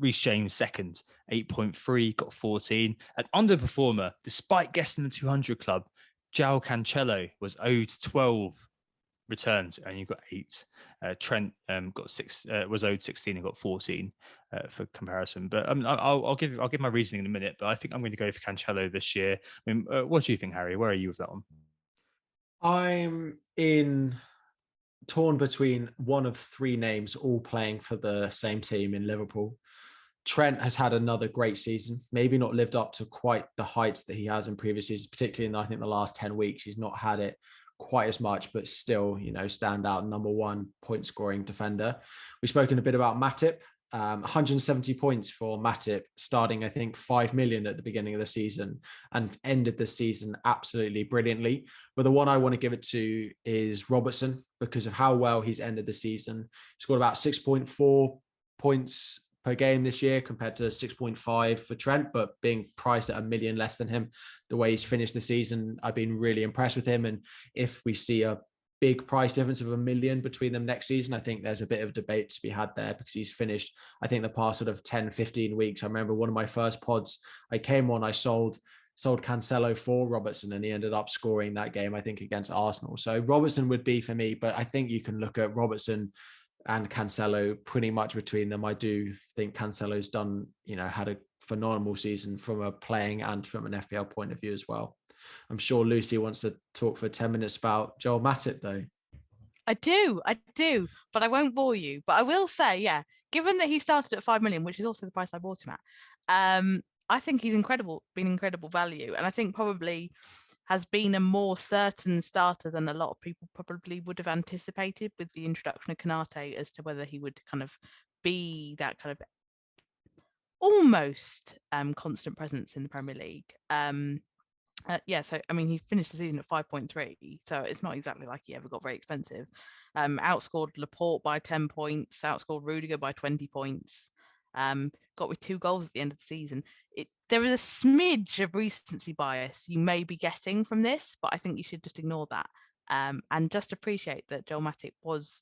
Reece James second, 8.3, got 14. An underperformer, despite guessing the 200 club, João Cancelo was owed 12 returns, and you got 8. Trent got 6, was owed 16 and got 14 for comparison. But I'll give my reasoning in a minute. But I think I'm going to go for Cancelo this year. I mean, what do you think, Harry? Where are you with that one? I'm torn between one of 3 names all playing for the same team in Liverpool. Trent has had another great season, maybe not lived up to quite the heights that he has in previous seasons, particularly in, I think, the last 10 weeks. He's not had it quite as much, but still, stand out number 1 point scoring defender. We've spoken a bit about Matip. 170 points for Matip, starting, I think, 5 million at the beginning of the season and ended the season absolutely brilliantly. But the one I want to give it to is Robertson because of how well he's ended the season. He scored about 6.4 points per game this year compared to 6.5 for Trent, but being priced at $1 million less than him. The way he's finished the season, I've been really impressed with him. And if we see a big price difference of $1 million between them next season, I think there's a bit of debate to be had there because he's finished, I think, the past sort of 10, 15 weeks. I remember one of my first pods I came on, I sold Cancelo for Robertson, and he ended up scoring that game, I think, against Arsenal. So Robertson would be for me, but I think you can look at Robertson and Cancelo pretty much between them. I do think Cancelo's done, had a phenomenal season from a playing and from an FPL point of view as well. I'm sure Lucy wants to talk for 10 minutes about Joel Matip, though. I do, but I won't bore you. But I will say, yeah, given that he started at 5 million, which is also the price I bought him at, I think he's been incredible value. And I think probably has been a more certain starter than a lot of people probably would have anticipated with the introduction of Konate as to whether he would kind of be that kind of almost constant presence in the Premier League. So I mean, he finished the season at 5.3, so it's not exactly like he ever got very expensive. Outscored Laporte by 10 points, outscored Rudiger by 20 points, got with 2 goals at the end of the season. There is a smidge of recency bias you may be getting from this, but I think you should just ignore that and just appreciate that Joel Matip was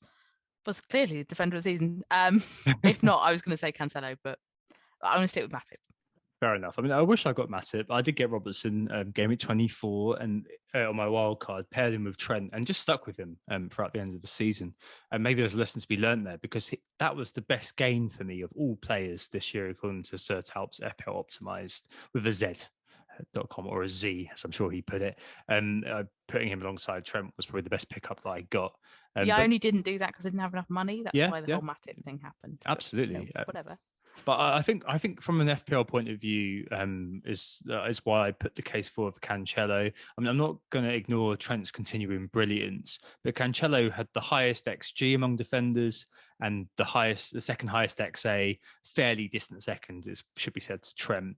clearly the defender of the season. If not, I was going to say Cancelo, but I'm going to stick with Matip. Fair enough. I mean, I wish I got Matip. I did get Robertson, game week 24, and on my wild card, paired him with Trent, and just stuck with him throughout the end of the season. And maybe there's a lesson to be learned there because that was the best gain for me of all players this year, according to Sir Talp's FPL Optimized with a Z.com or a Z, as I'm sure he put it. And putting him alongside Trent was probably the best pickup that I got. I only didn't do that because I didn't have enough money. That's why the whole Matip thing happened. Absolutely. But, whatever. But I think from an FPL point of view, is why I put the case forward for Cancelo. I mean, I'm not going to ignore Trent's continuing brilliance, but Cancelo had the highest XG among defenders and the second highest XA, fairly distant second, it should be said, to Trent.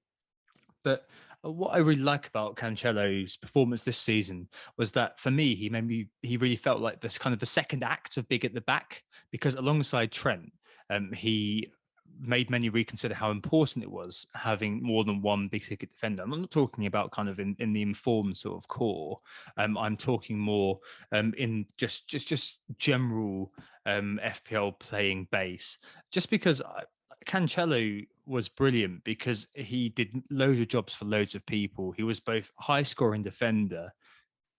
But what I really like about Cancelo's performance this season was that for me, he really felt like this kind of the second act of Big at the Back, because alongside Trent, he made many reconsider how important it was having more than one big ticket defender. I'm not talking about kind of in the informed sort of core. I'm talking more in just general FPL playing base. Just because Cancelo was brilliant because he did loads of jobs for loads of people. He was both high scoring defender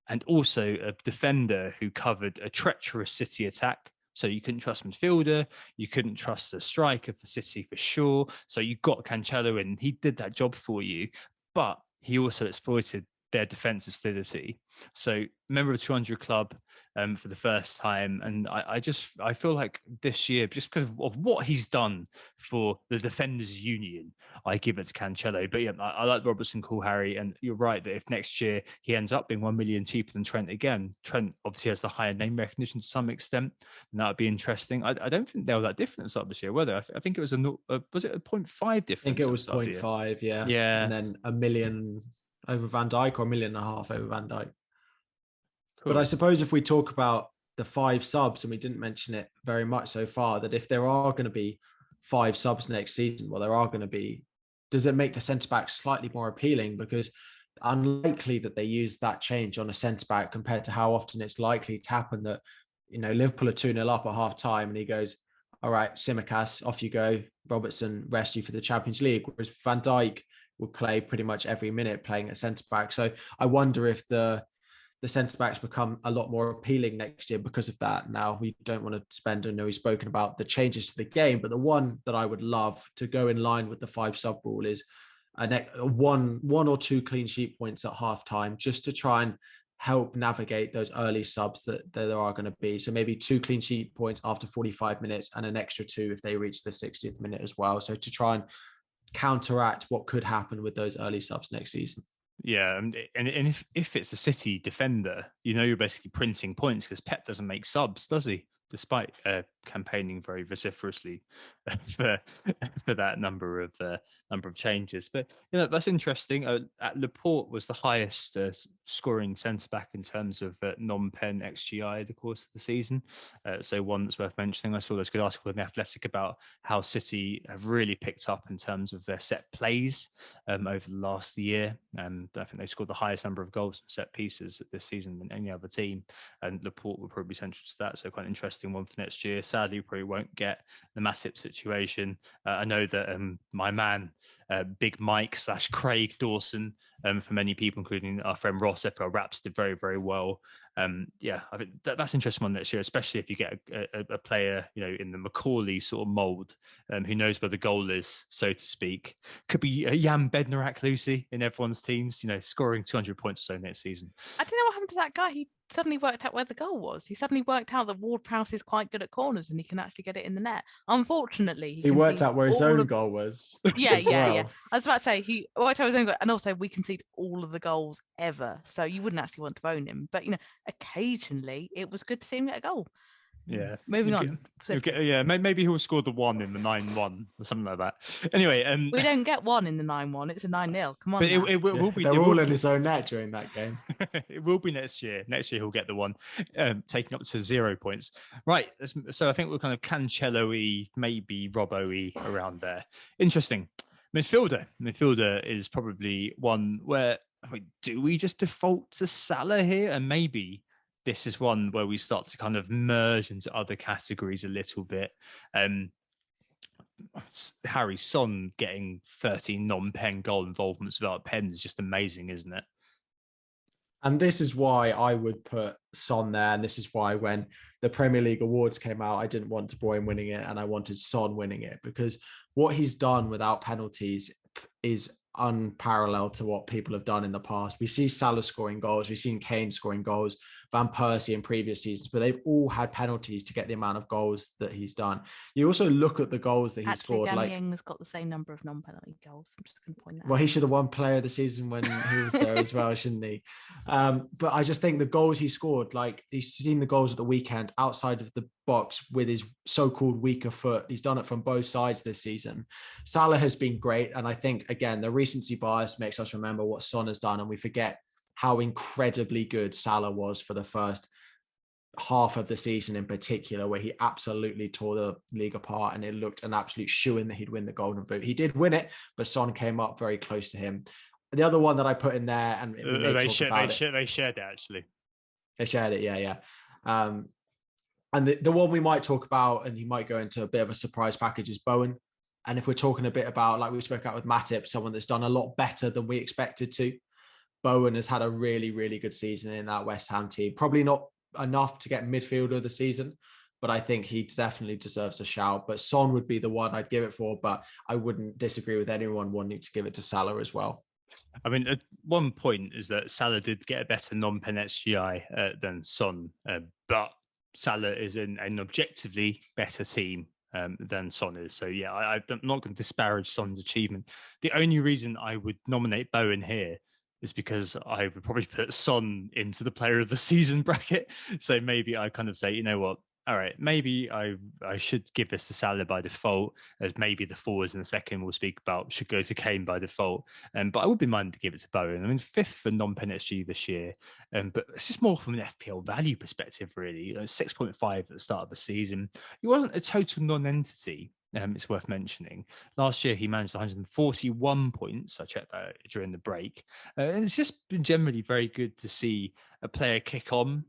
and also a defender who covered a treacherous City attack. So you couldn't trust midfielder, you couldn't trust a striker for City for sure. So you got Cancelo in, he did that job for you, but he also exploited their defensive solidity. So member of the 200 club, for the first time. And I feel like this year, just because of what he's done for the Defenders Union, I give it to Cancelo. But yeah, I like the Robertson call, Harry. And you're right that if next year he ends up being 1 million cheaper than Trent again, Trent obviously has the higher name recognition to some extent, and that would be interesting. I don't think they were that different up this year, were they? I think it was was it a 0.5 difference? I think it was at the start of the year? 0.5, yeah. Yeah. And then 1 million over Van Dijk, or 1.5 million over Van Dijk. Cool. But I suppose if we talk about the 5 subs, and we didn't mention it very much so far, that if there are going to be 5 subs next season, well, there are going to be, does it make the centre-back slightly more appealing? Because unlikely that they use that change on a centre-back compared to how often it's likely to happen that, you know, Liverpool are 2-0 up at half time and he goes, all right, Tsimikas, off you go. Robertson, rest you for the Champions League. Whereas Van Dijk will play pretty much every minute playing at centre-back. So I wonder if the centre-backs become a lot more appealing next year because of that. Now, we don't want to spend, I know we've spoken about the changes to the game, but the one that I would love to go in line with the 5 sub rule is one or 2 clean sheet points at half time, just to try and help navigate those early subs that there are going to be. So maybe 2 clean sheet points after 45 minutes and an extra 2 if they reach the 60th minute as well. So to try and counteract what could happen with those early subs next season. Yeah, and if it's a City defender, you know, you're basically printing points because Pep doesn't make subs, does he? Despite campaigning very vociferously for that number of changes. But you know, that's interesting. At Laporte was the highest scoring centre back in terms of non-pen XGI the course of the season. So one that's worth mentioning. I saw this good article in The Athletic about how City have really picked up in terms of their set plays over the last year. And I think they scored the highest number of goals from set pieces this season than any other team. And Laporte will probably be central to that. So quite an interesting one for next year. Sadly, we probably won't get the Matip situation. I know that my man, Big Mike / Craig Dawson, for many people, including our friend Ross Epper Raps, did very, very well. Yeah, I think that's an interesting one next year, especially if you get a player, you know, in the Macaulay sort of mould, who knows where the goal is, so to speak. Could be Jan Bednarak, Lucy, in everyone's teams, you know, scoring 200 points or so next season. I don't know what happened to that guy. He suddenly worked out where the goal was. He suddenly worked out that Ward-Prowse is quite good at corners and he can actually get it in the net. Unfortunately, he worked out where his own goal was. Yeah. I was about to say he worked out his own goal, and also we concede all of the goals ever, so you wouldn't actually want to own him. But you know, occasionally it was good to see him get a goal. Yeah. Moving on. Yeah, maybe he'll score the 1 in the 9-1 or something like that. Anyway, we don't get 1 in the 9-1. It's a 9-0. Come on. But it will be. They're all in his own net during that game. It will be next year. Next year he'll get the 1, taking up to 0 points. Right. So I think we're kind of Cancelo-y, maybe Robbo-y around there. Interesting. Midfielder is probably one where, do we just default to Salah here? And maybe this is one where we start to kind of merge into other categories a little bit. Harry, Son getting 13 non-pen goal involvements without pens is just amazing, isn't it? And this is why I would put Son there. And this is why when the Premier League awards came out, I didn't want De Bruyne winning it and I wanted Son winning it, because what he's done without penalties is unparalleled to what people have done in the past. We see Salah scoring goals. We've seen Kane scoring goals, Van Persie in previous seasons, but they've all had penalties to get the amount of goals that he's done. You also look at the goals that he scored. Danny Ings got the same number of non-penalty goals. I'm just going to point that out. Well, he should have won Player of the Season when he was there as well, shouldn't he? But I just think the goals he scored, like he's seen the goals at the weekend outside of the box with his so-called weaker foot. He's done it from both sides this season. Salah has been great. And I think, again, the recency bias makes us remember what Son has done. And we forget how incredibly good Salah was for the first half of the season in particular, where he absolutely tore the league apart and it looked an absolute shoo-in that he'd win the Golden Boot. He did win it, but Son came up very close to him. The other one that I put in there, and they shared it actually. They shared it, yeah. And the one we might talk about, and you might go into a bit of a surprise package, is Bowen. And if we're talking a bit about, like we spoke about with Matip, someone that's done a lot better than we expected to, Bowen has had a really, really good season in that West Ham team. Probably not enough to get midfielder of the season, but I think he definitely deserves a shout. But Son would be the one I'd give it for, but I wouldn't disagree with anyone wanting to give it to Salah as well. I mean, at one point is that Salah did get a better non-pen XGI than Son, but Salah is in an objectively better team than Son is. So yeah, I'm not going to disparage Son's achievement. The only reason I would nominate Bowen here is because I would probably put Son into the player of the season bracket. So maybe I kind of say, you know what? All right, maybe I should give this to Salah by default, as maybe the forwards in the second we'll speak about should go to Kane by default. But I would be minded to give it to Bowen. I mean, fifth for non-pen XG this year, but it's just more from an FPL value perspective, really. 6.5 at the start of the season. He wasn't a total non-entity. It's worth mentioning. Last year, he managed 141 points. I checked that during the break. And it's just been generally very good to see a player kick on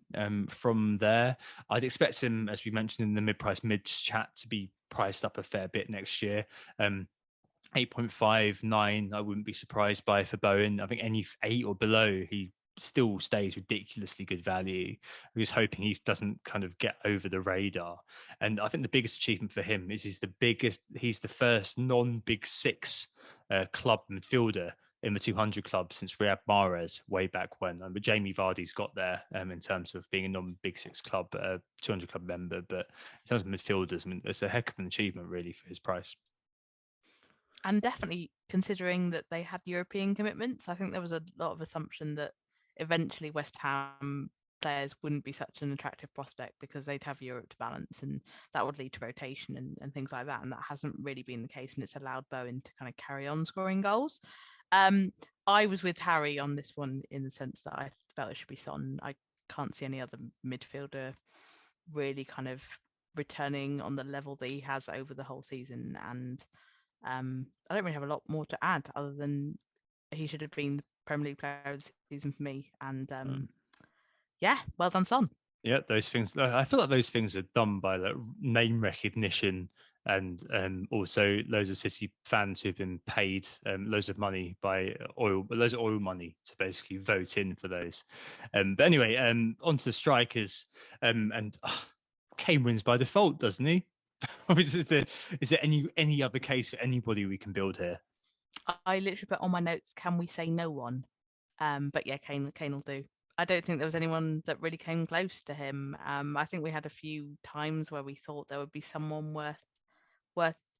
from there. I'd expect him, as we mentioned in the mid-price mids chat, to be priced up a fair bit next year. 8.59, I wouldn't be surprised by for Bowen. I think any 8 or below, he still stays ridiculously good value. I'm just hoping he doesn't kind of get over the radar. And I think the biggest achievement for him is he's the first non-Big Six club midfielder in the 200 club since Riyad Mahrez way back when. But Jamie Vardy's got there in terms of being a non-Big Six club 200 club member. But in terms of midfielders, I mean, it's a heck of an achievement really for his price. And definitely considering that they had European commitments, I think there was a lot of assumption that eventually West Ham players wouldn't be such an attractive prospect because they'd have Europe to balance, and that would lead to rotation and things like that. And that hasn't really been the case, and it's allowed Bowen to kind of carry on scoring goals. I was with Harry on this one in the sense that I felt it should be Son. I can't see any other midfielder really kind of returning on the level that he has over the whole season. And I don't really have a lot more to add other than he should have been the Premier League player of the season for me. And yeah, well done, Son. Yeah, those things. I feel like those things are done by like name recognition and also loads of City fans who've been paid loads of money by loads of oil money to basically vote in for those. But anyway, onto the strikers, and Kane wins by default, doesn't he? Is there any other case for anybody we can build here? I literally put on my notes, can we say no one? But yeah, Kane will do. I don't think there was anyone that really came close to him. I think we had a few times where we thought there would be someone worth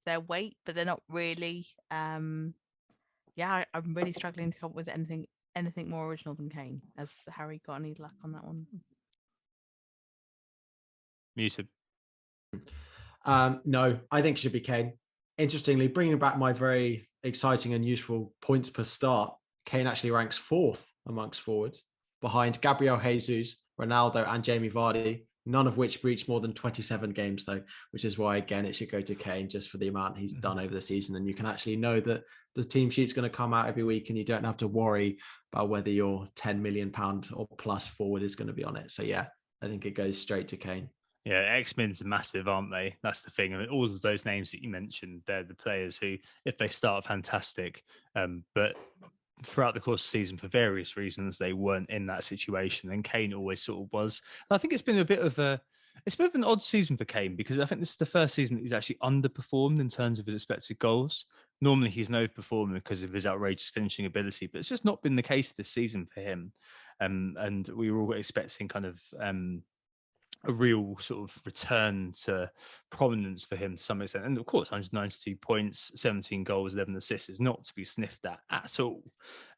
their weight, but they're not really. Yeah, I'm really struggling to come up with anything more original than Kane. Has Harry got any luck on that one? Muted. No, I think it should be Kane. Interestingly, bringing back my very exciting and useful points per start, Kane actually ranks 4th amongst forwards, behind Gabriel Jesus, Ronaldo, and Jamie Vardy, none of which reached more than 27 games, though, which is why, again, it should go to Kane just for the amount he's done over the season. And you can actually know that the team sheet's going to come out every week and you don't have to worry about whether your £10 million or plus forward is going to be on it. So, yeah, I think it goes straight to Kane. Yeah, X-Men's massive, aren't they? That's the thing. I mean, all of those names that you mentioned, they're the players who, if they start, fantastic. But throughout the course of the season, for various reasons, they weren't in that situation. And Kane always sort of was. And I think it's been a bit of an odd season for Kane because I think this is the first season that he's actually underperformed in terms of his expected goals. Normally, he's an overperformer because of his outrageous finishing ability, but it's just not been the case this season for him. And we were all expecting kind of a real sort of return to prominence for him to some extent. And of course, 192 points, 17 goals, 11 assists is not to be sniffed at all.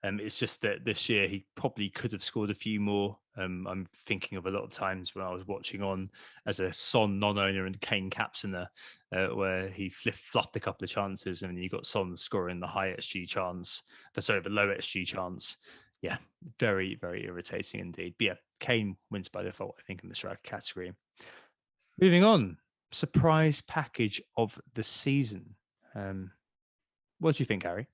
It's just that this year he probably could have scored a few more. I'm thinking of a lot of times when I was watching on as a Son non-owner and Kane captainer, where he fluffed a couple of chances and then you got Son scoring the high XG chance, the low XG chance. Yeah, very, very irritating indeed. But yeah, Kane wins by default, I think, in the striker category. Moving on, surprise package of the season. What do you think, Harry?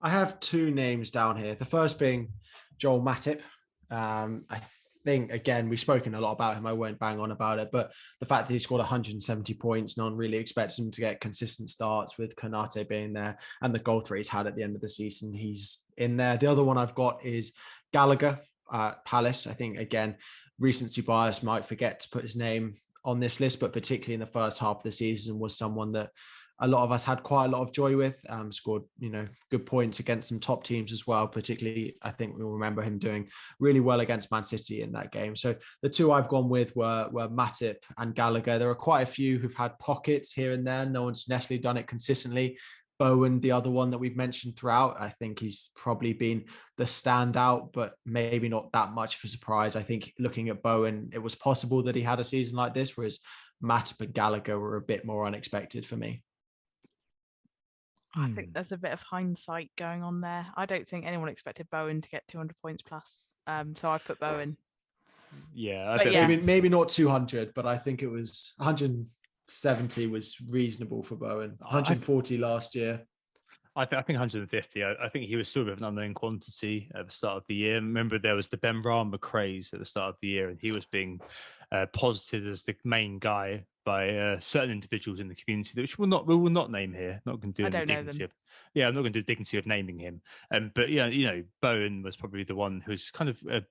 I have 2 names down here. The first being Joel Matip. I think, again, we've spoken a lot about him. I won't bang on about it, but the fact that he scored 170 points, no one really expects him to get consistent starts with Konate being there and the goal threat he's had at the end of the season. He's in there. The other one I've got is Gallagher at Palace. I think, again, recency bias might forget to put his name on this list, but particularly in the first half of the season was someone that a lot of us had quite a lot of joy with. Scored, good points against some top teams as well. Particularly, I think we'll remember him doing really well against Man City in that game. So the two I've gone with were Matip and Gallagher. There are quite a few who've had pockets here and there. No one's necessarily done it consistently. Bowen, the other one that we've mentioned throughout, I think he's probably been the standout, but maybe not that much of a surprise. I think looking at Bowen, it was possible that he had a season like this, whereas Matip and Gallagher were a bit more unexpected for me. I think there's a bit of hindsight going on there. I don't think anyone expected Bowen to get 200 points plus. So I put Bowen. Yeah, maybe not 200, but I think it was 170 was reasonable for Bowen. 140 last year. I think 150. I think he was sort of an unknown quantity at the start of the year. Remember, there was the Ben Rama craze at the start of the year, and he was being posited as the main guy by certain individuals in the community, which we will not name here. Not going to do the dignity of. Yeah, I'm not going to do the dignity of naming him. But Bowen was probably the one who's kind of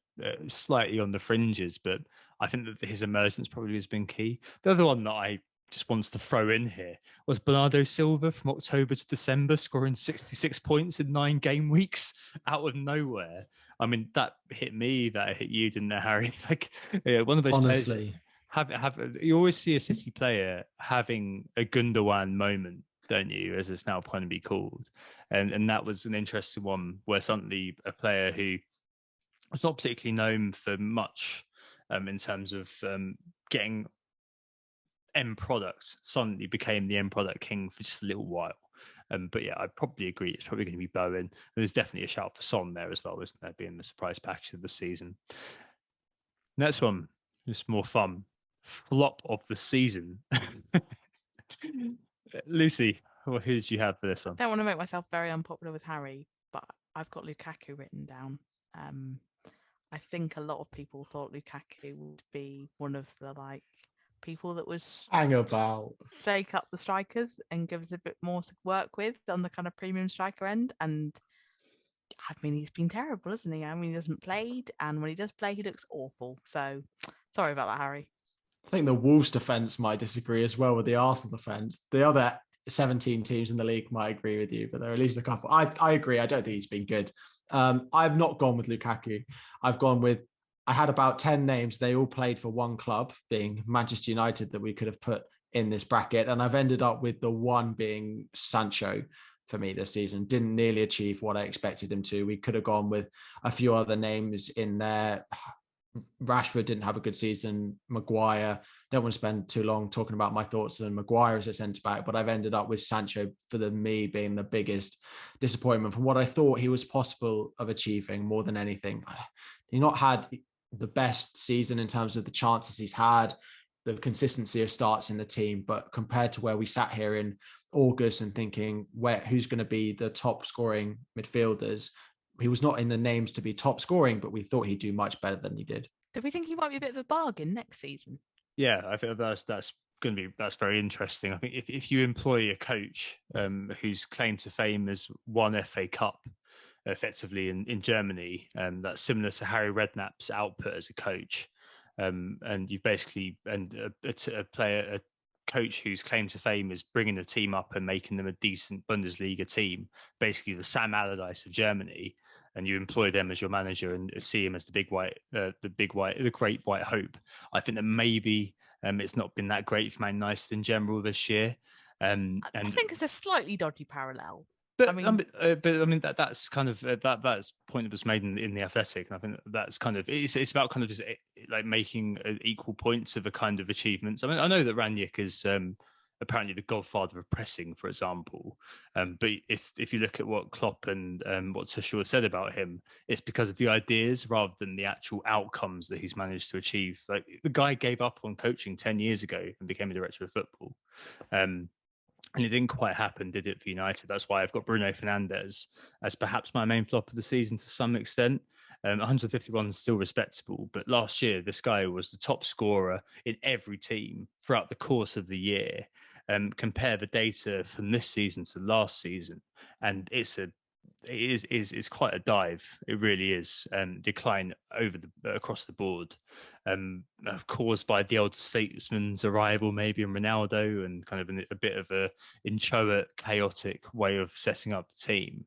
slightly on the fringes, but I think that his emergence probably has been key. The other one that I just wants to throw in here was Bernardo Silva from October to December, scoring 66 points in 9 game weeks out of nowhere. I mean, that hit me, that hit you, didn't it, Harry? One of those honestly players you always see a City player having a Gundogan moment, don't you, as it's now going to be called. And that was an interesting one where suddenly a player who was not particularly known for much in terms of getting end product suddenly became the end product king for just a little while. But yeah, I probably agree. It's probably going to be Bowen. There's definitely a shout for Son there as well, isn't there, being the surprise package of the season. Next one, just more fun. Flop of the season. Lucy, who did you have for this one? I don't want to make myself very unpopular with Harry, but I've got Lukaku written down. I think a lot of people thought Lukaku would be one of the people that was hang about, shake up the strikers and give us a bit more to work with on the kind of premium striker end. And I mean, he's been terrible, isn't he? I mean, he hasn't played, and when he does play, he looks awful. So sorry about that, Harry. I think the Wolves defence might disagree as well with the Arsenal defence. The other 17 teams in the league might agree with you, but there are at least a couple. I agree. I don't think he's been good. I've not gone with Lukaku. I had about 10 names. They all played for one club, being Manchester United, that we could have put in this bracket. And I've ended up with the one being Sancho for me this season. Didn't nearly achieve what I expected him to. We could have gone with a few other names in there. Rashford didn't have a good season. Maguire, don't want to spend too long talking about my thoughts on Maguire as a centre-back, but I've ended up with Sancho for me being the biggest disappointment from what I thought he was possible of achieving more than anything. He's not had the best season in terms of the chances he's had, the consistency of starts in the team, but compared to where we sat here in August and thinking who's going to be the top scoring midfielders, he was not in the names to be top scoring, but we thought he'd do much better than he did. Do we think he might be a bit of a bargain next season? Yeah, I think that's very interesting. I think if you employ a coach whose claim to fame is one FA Cup, effectively in Germany, that's similar to Harry Redknapp's output as a coach, and you basically a coach whose claim to fame is bringing the team up and making them a decent Bundesliga team, basically the Sam Allardyce of Germany, and you employ them as your manager and see him as the great white hope. I think that maybe it's not been that great for Man United in general this year. I think it's a slightly dodgy parallel. But I mean that's kind of that's point that was made in the Athletic, and I think that's kind of it's about kind of just like making equal points of the kind of achievements. I mean, I know that Ranić is apparently the godfather of pressing, for example, but if you look at what Klopp and what Tuchel said about him, it's because of the ideas rather than the actual outcomes that he's managed to achieve. Like the guy gave up on coaching 10 years ago and became a director of football. And it didn't quite happen, did it, for United? That's why I've got Bruno Fernandes as perhaps my main flop of the season to some extent. 151 is still respectable, but last year, this guy was the top scorer in every team throughout the course of the year. Compare the data from this season to last season, and it's a it is quite a dive. It really is. Decline across the board, caused by the old statesman's arrival, maybe in Ronaldo, and kind of a bit of a inchoate, chaotic way of setting up the team.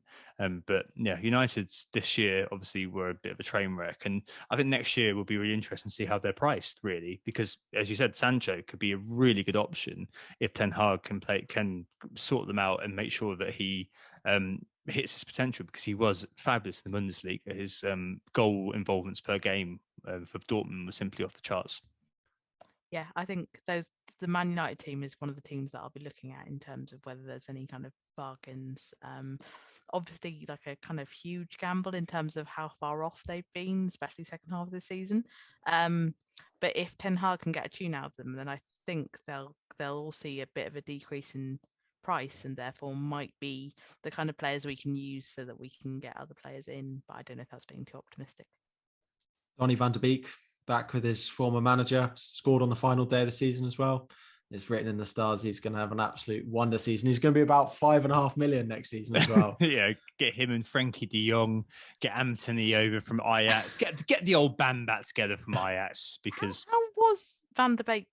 But yeah, United this year obviously were a bit of a train wreck, and I think next year will be really interesting to see how they're priced, really, because as you said, Sancho could be a really good option if Ten Hag can sort them out and make sure that he hits his potential, because he was fabulous in the Bundesliga. His goal involvements per game for Dortmund was simply off the charts. Yeah, I think the Man United team is one of the teams that I'll be looking at in terms of whether there's any kind of bargains. Obviously, like a kind of huge gamble in terms of how far off they've been, especially second half of the season. But if Ten Hag can get a tune out of them, then I think they'll all see a bit of a decrease in price, and therefore might be the kind of players we can use so that we can get other players in. But I don't know if that's being too optimistic. Donny van de Beek, back with his former manager, scored on the final day of the season as well. It's written in the stars. He's going to have an absolute wonder season. He's going to be about 5.5 million next season as well. Yeah, get him and Frankie de Jong, get Anthony over from Ajax, get the old Bambat together from Ajax, because how was Van der Beek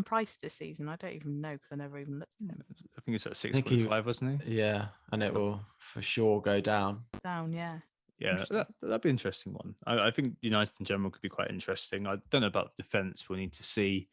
priced this season? I don't even know, because I never even looked at him. I think it's at 6.5, wasn't he? Yeah, and it will for sure go down. Down, yeah. Yeah, that'd be an interesting one. I think United in general could be quite interesting. I don't know about the defence. We'll need to see.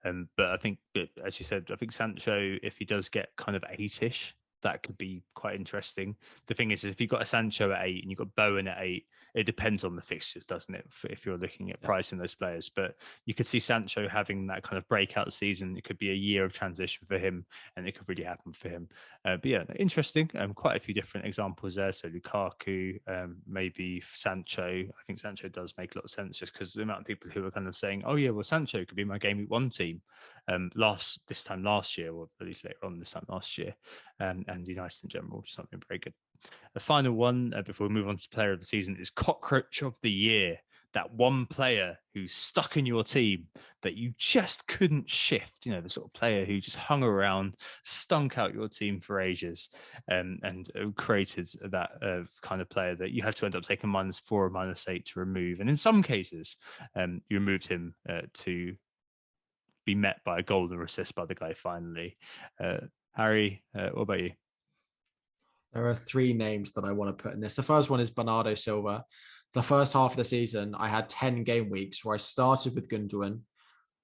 But I think, as you said, I think Sancho, if he does get kind of 8-ish, that could be quite interesting. The thing is, if you've got a Sancho at 8 and you've got Bowen at 8, it depends on the fixtures, doesn't it? If you're looking at pricing those players, but you could see Sancho having that kind of breakout season. It could be a year of transition for him, and it could really happen for him. But yeah, interesting. Quite a few different examples there. So Lukaku, maybe Sancho. I think Sancho does make a lot of sense, just because the amount of people who are kind of saying, "Oh yeah, well Sancho could be my game week 1 team." This time last year, or at least later on this time last year, and United in general, just something very good. The final one before we move on to player of the season is cockroach of the year. That one player who's stuck in your team that you just couldn't shift, the sort of player who just hung around, stunk out your team for ages, and created that kind of player that you had to end up taking -4 or -8 to remove. And in some cases, you removed him to be met by a goal or assist by the guy finally. Harry, what about you? There are 3 names that I want to put in this. The first one is Bernardo Silva. The first half of the season, I had 10 game weeks where I started with Gundogan,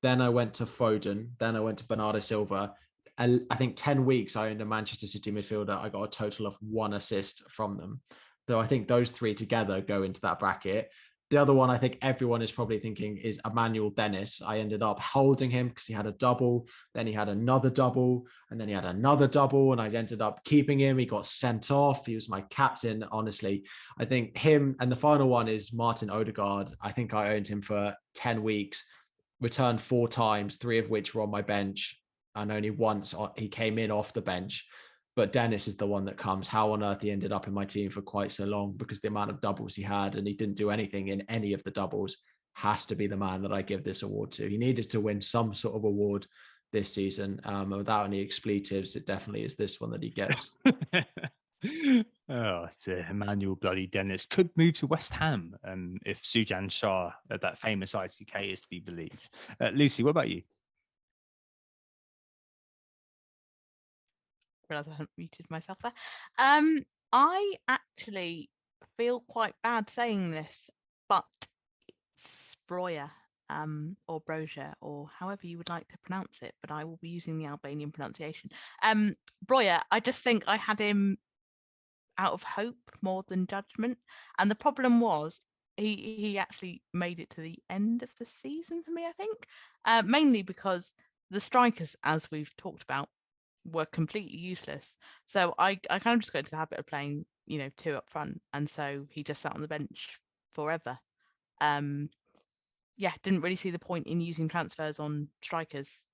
then I went to Foden, then I went to Bernardo Silva. I think 10 weeks I owned a Manchester City midfielder. I got a total of 1 assist from them. So I think those 3 together go into that bracket. The other one I think everyone is probably thinking is Emmanuel Dennis. I ended up holding him because he had a double, then he had another double, and then he had another double, and I ended up keeping him. He got sent off. He was my captain, honestly. I think him, and the final one is Martin Odegaard. I think I owned him for 10 weeks, returned 4 times, 3 of which were on my bench, and only once he came in off the bench. But Dennis is the one that comes. How on earth he ended up in my team for quite so long, because the amount of doubles he had, and he didn't do anything in any of the doubles, has to be the man that I give this award to. He needed to win some sort of award this season. Without any expletives, it definitely is this one that he gets. Oh, dear. Emmanuel bloody Dennis could move to West Ham if Sujan Shah, that famous ICK, is to be believed. Lucy, what about you? Realised I hadn't muted myself there. I actually feel quite bad saying this, but it's Broja, or Broja, or however you would like to pronounce it, but I will be using the Albanian pronunciation. Broja, I just think I had him out of hope more than judgment, and the problem was he actually made it to the end of the season for me, I think, mainly because the strikers, as we've talked about, were completely useless. So I kind of just got into the habit of playing, 2 up front, and so he just sat on the bench forever. Didn't really see the point in using transfers on strikers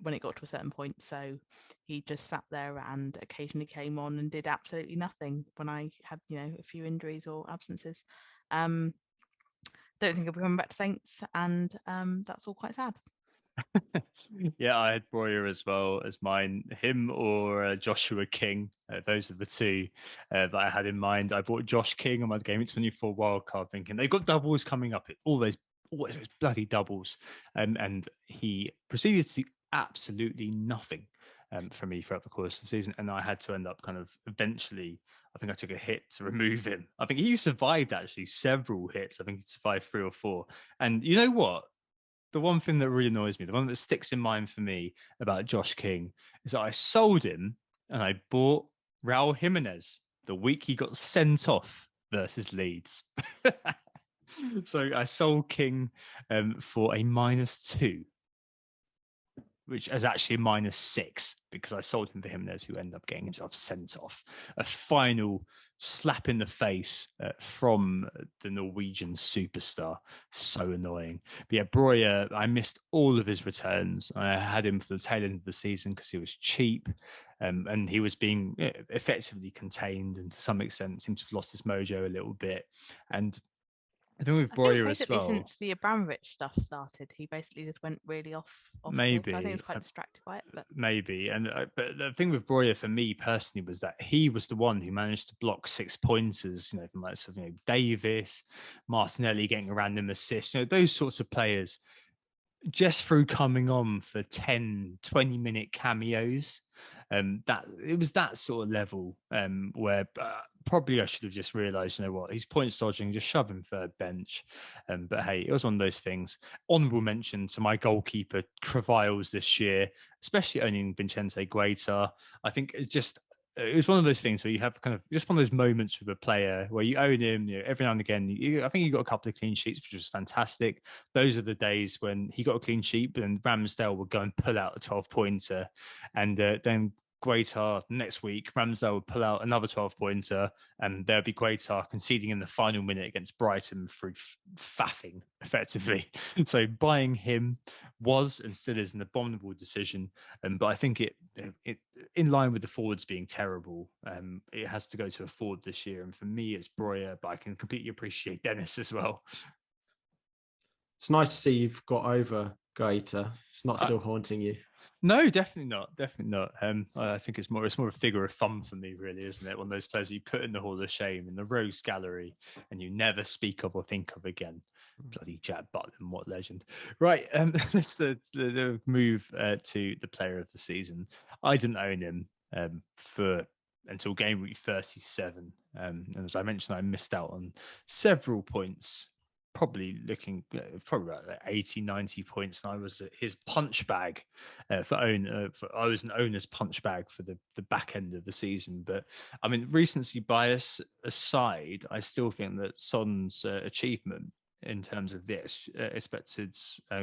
when it got to a certain point. So he just sat there and occasionally came on and did absolutely nothing when I had, a few injuries or absences. Don't think I'll be coming back to Saints, and that's all quite sad. Yeah, I had Breuer as well as mine. Him or Joshua King. Those are the two that I had in mind. I bought Josh King on my Game Week 24 wildcard, thinking they've got doubles coming up. Always those bloody doubles, and he proceeded to do absolutely nothing for me throughout the course of the season, and I had to end up kind of eventually. I think I took a hit to remove him. I think he survived actually several hits. I think he survived 3 or 4. And you know what? The one thing that really annoys me, the one that sticks in mind for me about Josh King, is that I sold him and I bought Raul Jimenez the week he got sent off versus Leeds. So I sold King for a -2, which is actually -6 because I sold him for Jimenez, who ended up getting himself sent off. A final slap in the face from the Norwegian superstar. So annoying. But yeah, Breuer, I missed all of his returns. I had him for the tail end of the season because he was cheap. And he was being effectively contained, and to some extent seemed to have lost his mojo a little bit. And I think with I think Breuer as basically well, since the Abramovich stuff started, he basically just went really off cliff. I think he maybe. was quite distracted by it, but Maybe, and but the thing with Breuer for me personally was that he was the one who managed to block 6 pointers, from like sort of, Davis, Martinelli getting a random assist, those sorts of players, just through coming on for 10-20 minute cameos. That it was that sort of level where probably I should have just realized, what, he's points dodging, just shove him third bench. But hey, it was one of those things. Honorable mention to my goalkeeper Creviles this year, especially owning Vincente Guaita. I think it was one of those things where you have kind of just one of those moments with a player where you own him, every now and again. I think he got a couple of clean sheets, which was fantastic. Those are the days when he got a clean sheet, but then Ramsdale would go and pull out a 12-pointer, and then Guaita next week, Ramsdale would pull out another 12-pointer, and there'd be Guaita conceding in the final minute against Brighton through faffing, effectively. So buying him was and still is an abominable decision. But I think it in line with the forwards being terrible, it has to go to a forward this year. And for me, it's Breuer, but I can completely appreciate Dennis as well. It's nice to see you've got over Gaeta. It's not still haunting you. No, definitely not. Definitely not. I think it's more a figure of fun for me, really, isn't it? One of those players you put in the Hall of Shame in the Rogues Gallery and you never speak of or think of again. Bloody Jack Butland, what legend! Right, let's move to the player of the season. I didn't own him for until game week 37, and as I mentioned, I missed out on several points. Probably about 80, 90 points, and I was his punch bag I was an owner's punch bag for the back end of the season. But I mean, recency bias aside, I still think that Son's achievement in terms of this expected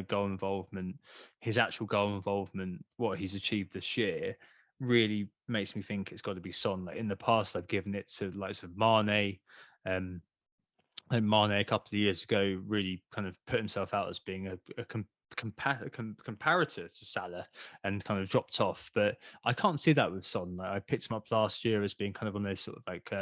goal involvement, his actual goal involvement, what he's achieved this year, really makes me think it's got to be Son. Like in the past, I've given it to likes of Mane. And Mane a couple of years ago really kind of put himself out as being a comparator to Salah and kind of dropped off. But I can't see that with Son. Like, I picked him up last year as being kind of one of those sort of like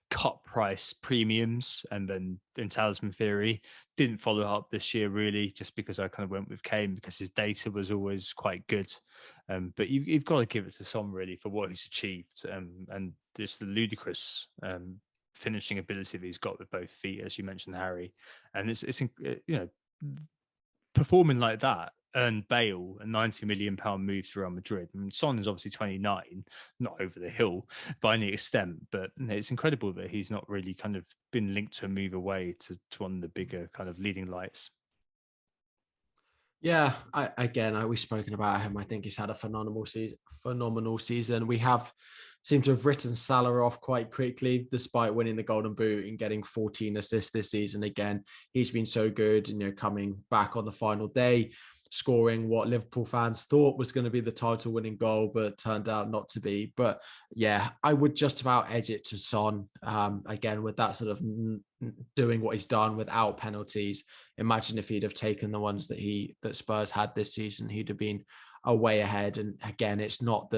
cut price premiums, and then in Talisman Theory didn't follow up this year really, just because I kind of went with Kane because his data was always quite good. But you've got to give it to Son really for what he's achieved, and just the ludicrous finishing ability that he's got with both feet, as you mentioned, Harry. And it's performing like that earned Bale a £90 million move to Real Madrid. I mean, Son is obviously 29, not over the hill by any extent, but it's incredible that he's not really kind of been linked to a move away to one of the bigger kind of leading lights. Yeah, we've spoken about him. I think he's had a phenomenal season. We have seemed to have written Salah off quite quickly, despite winning the Golden Boot and getting 14 assists this season. Again, he's been so good, coming back on the final day, scoring what Liverpool fans thought was going to be the title winning goal, but turned out not to be. But yeah, I would just about edge it to Son. Again, with that sort of doing what he's done without penalties. Imagine if he'd have taken the ones that Spurs had this season, he'd have been way ahead. And again, it's not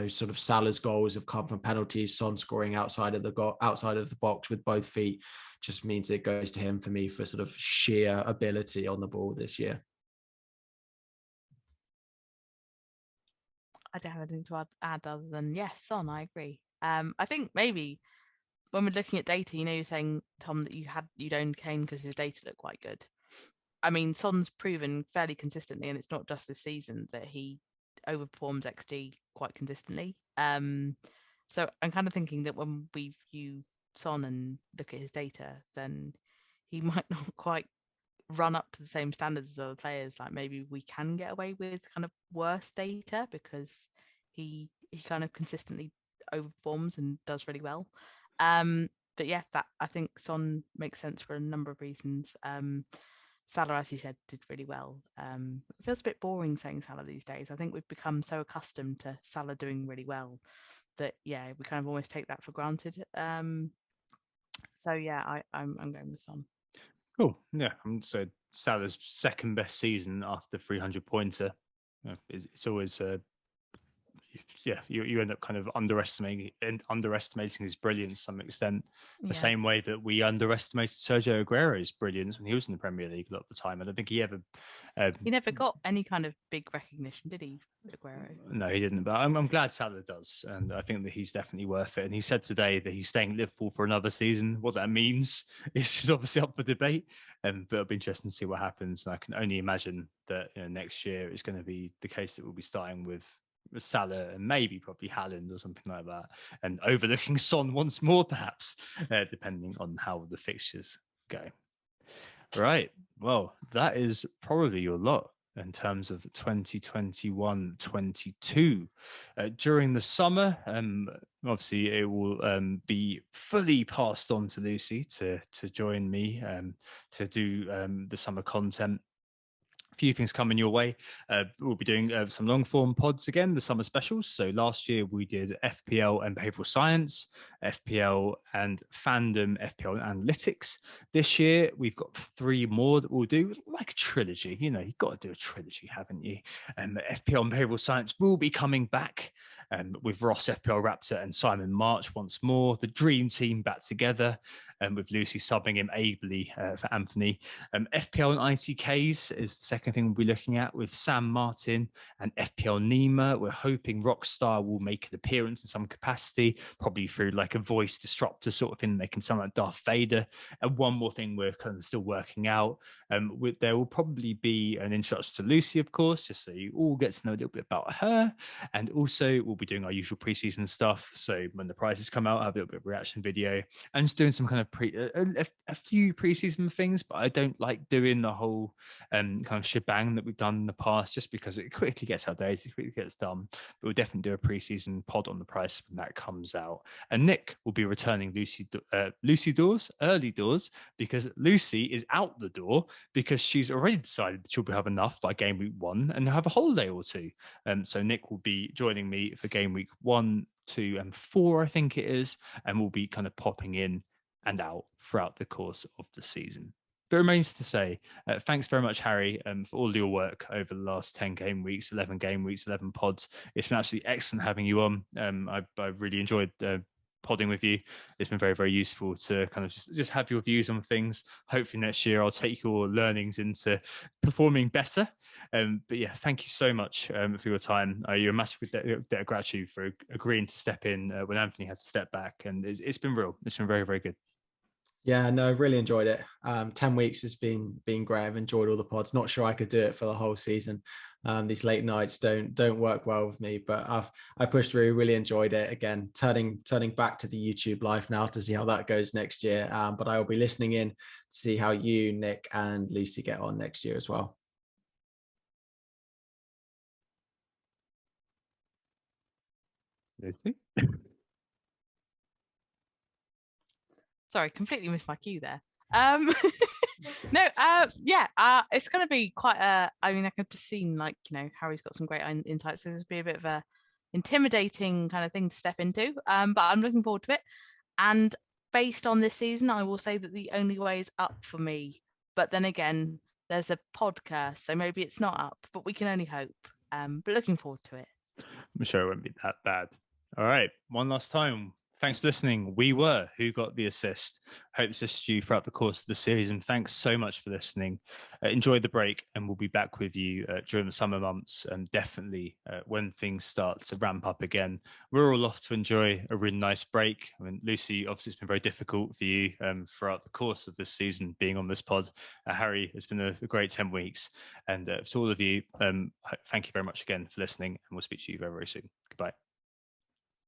sort of Salah's goals have come from penalties. Son scoring outside of the box with both feet just means it goes to him for me for sort of sheer ability on the ball this year. I don't have anything to add other than yes, Son. I agree. I think maybe when we're looking at data, you're saying, Tom, that you'd owned Kane because his data looked quite good. I mean, Son's proven fairly consistently, and it's not just this season, that he overperforms XG quite consistently. So I'm kind of thinking that when we view Son and look at his data, then he might not quite run up to the same standards as other players. Like maybe we can get away with kind of worse data because he kind of consistently overperforms and does really well. But yeah, that I think Son makes sense for a number of reasons. Salah, as you said, did really well. It feels a bit boring saying Salah these days. I think we've become so accustomed to Salah doing really well that yeah, we kind of almost take that for granted. So yeah, I'm going with Son. Cool. Yeah. So Salah's second best season after the 300 pointer. It's always you end up kind of underestimating his brilliance to some extent, the same way that we underestimated Sergio Aguero's brilliance when he was in the Premier League a lot of the time. I don't think he ever he never got any kind of big recognition, did he, Aguero? No, he didn't. But I'm glad Salah does, and I think that he's definitely worth it. And he said today that he's staying at Liverpool for another season. What that means is obviously up for debate, but it'll be interesting to see what happens. And I can only imagine that next year it's going to be the case that we'll be starting with Salah and maybe probably Haaland or something like that, and overlooking Son once more, perhaps, depending on how the fixtures go. Right. Well, that is probably your lot in terms of 2021-22. During the summer, obviously it will be fully passed on to Lucy to join me to do the summer content. Few things coming your way. We'll be doing some long form pods again, the summer specials. So last year we did FPL and behavioral science, FPL and fandom, FPL and analytics. This year we've got 3 more that we'll do, like a trilogy. You've got to do a trilogy, haven't you? FPL and behavioral science will be coming back with Ross, FPL Raptor, and Simon March once more. The dream team back together, with Lucy subbing him ably for Anthony. FPL and ITKs is the second thing we'll be looking at with Sam Martin and FPL Nima. We're hoping Rockstar will make an appearance in some capacity, probably through like a voice disruptor sort of thing. They can sound like Darth Vader. And one more thing we're kind of still working out. There will probably be an introduction to Lucy, of course, just so you all get to know a little bit about her. And also we'll be doing our usual preseason stuff. So when the prizes come out, I'll have a little bit of reaction video and just doing some kind of a few preseason things, but I don't like doing the whole kind of shebang that we've done in the past, just because it quickly gets outdated, it quickly gets done. But we'll definitely do a preseason pod on the price when that comes out. And Nick will be returning early doors, because Lucy is out the door because she's already decided that she'll have enough by game week 1 and have a holiday or 2. So Nick will be joining me for game week 1, 2, and 4, I think it is, and we'll be kind of popping in and out throughout the course of the season. But it remains to say, thanks very much, Harry, for all your work over the last 10 game weeks, 11 game weeks, 11 pods. It's been absolutely excellent having you on. I've really enjoyed podding with you. It's been very, very useful to kind of just have your views on things. Hopefully next year I'll take your learnings into performing better. But yeah, thank you so much for your time. You're a massive debt of gratitude for agreeing to step in when Anthony had to step back. And it's been real. It's been very, very good. Yeah, no, I've really enjoyed it. 10 weeks has been great. I've enjoyed all the pods. Not sure I could do it for the whole season. These late nights don't work well with me, but I pushed through, really enjoyed it. Again, turning back to the YouTube live now to see how that goes next year. But I will be listening in to see how you, Nick, and Lucy get on next year as well. Lucy? Sorry, completely missed my cue there. No, it's going to be quite I mean, I could just seen Harry's got some great insights, so this will be a bit of a intimidating kind of thing to step into. But I'm looking forward to it. And based on this season, I will say that the only way is up for me. But then again, there's a podcast, so maybe it's not up, but we can only hope. But looking forward to it. I'm sure it won't be that bad. All right, one last time. Thanks for listening. We were Who Got the Assist. Hope this assisted you throughout the course of the series. And thanks so much for listening. Enjoy the break, and we'll be back with you during the summer months, and definitely when things start to ramp up again. We're all off to enjoy a really nice break. I mean, Lucy, obviously, it's been very difficult for you throughout the course of this season being on this pod. Harry, it's been a great 10 weeks. And to all of you, thank you very much again for listening, and we'll speak to you very, very soon. Goodbye.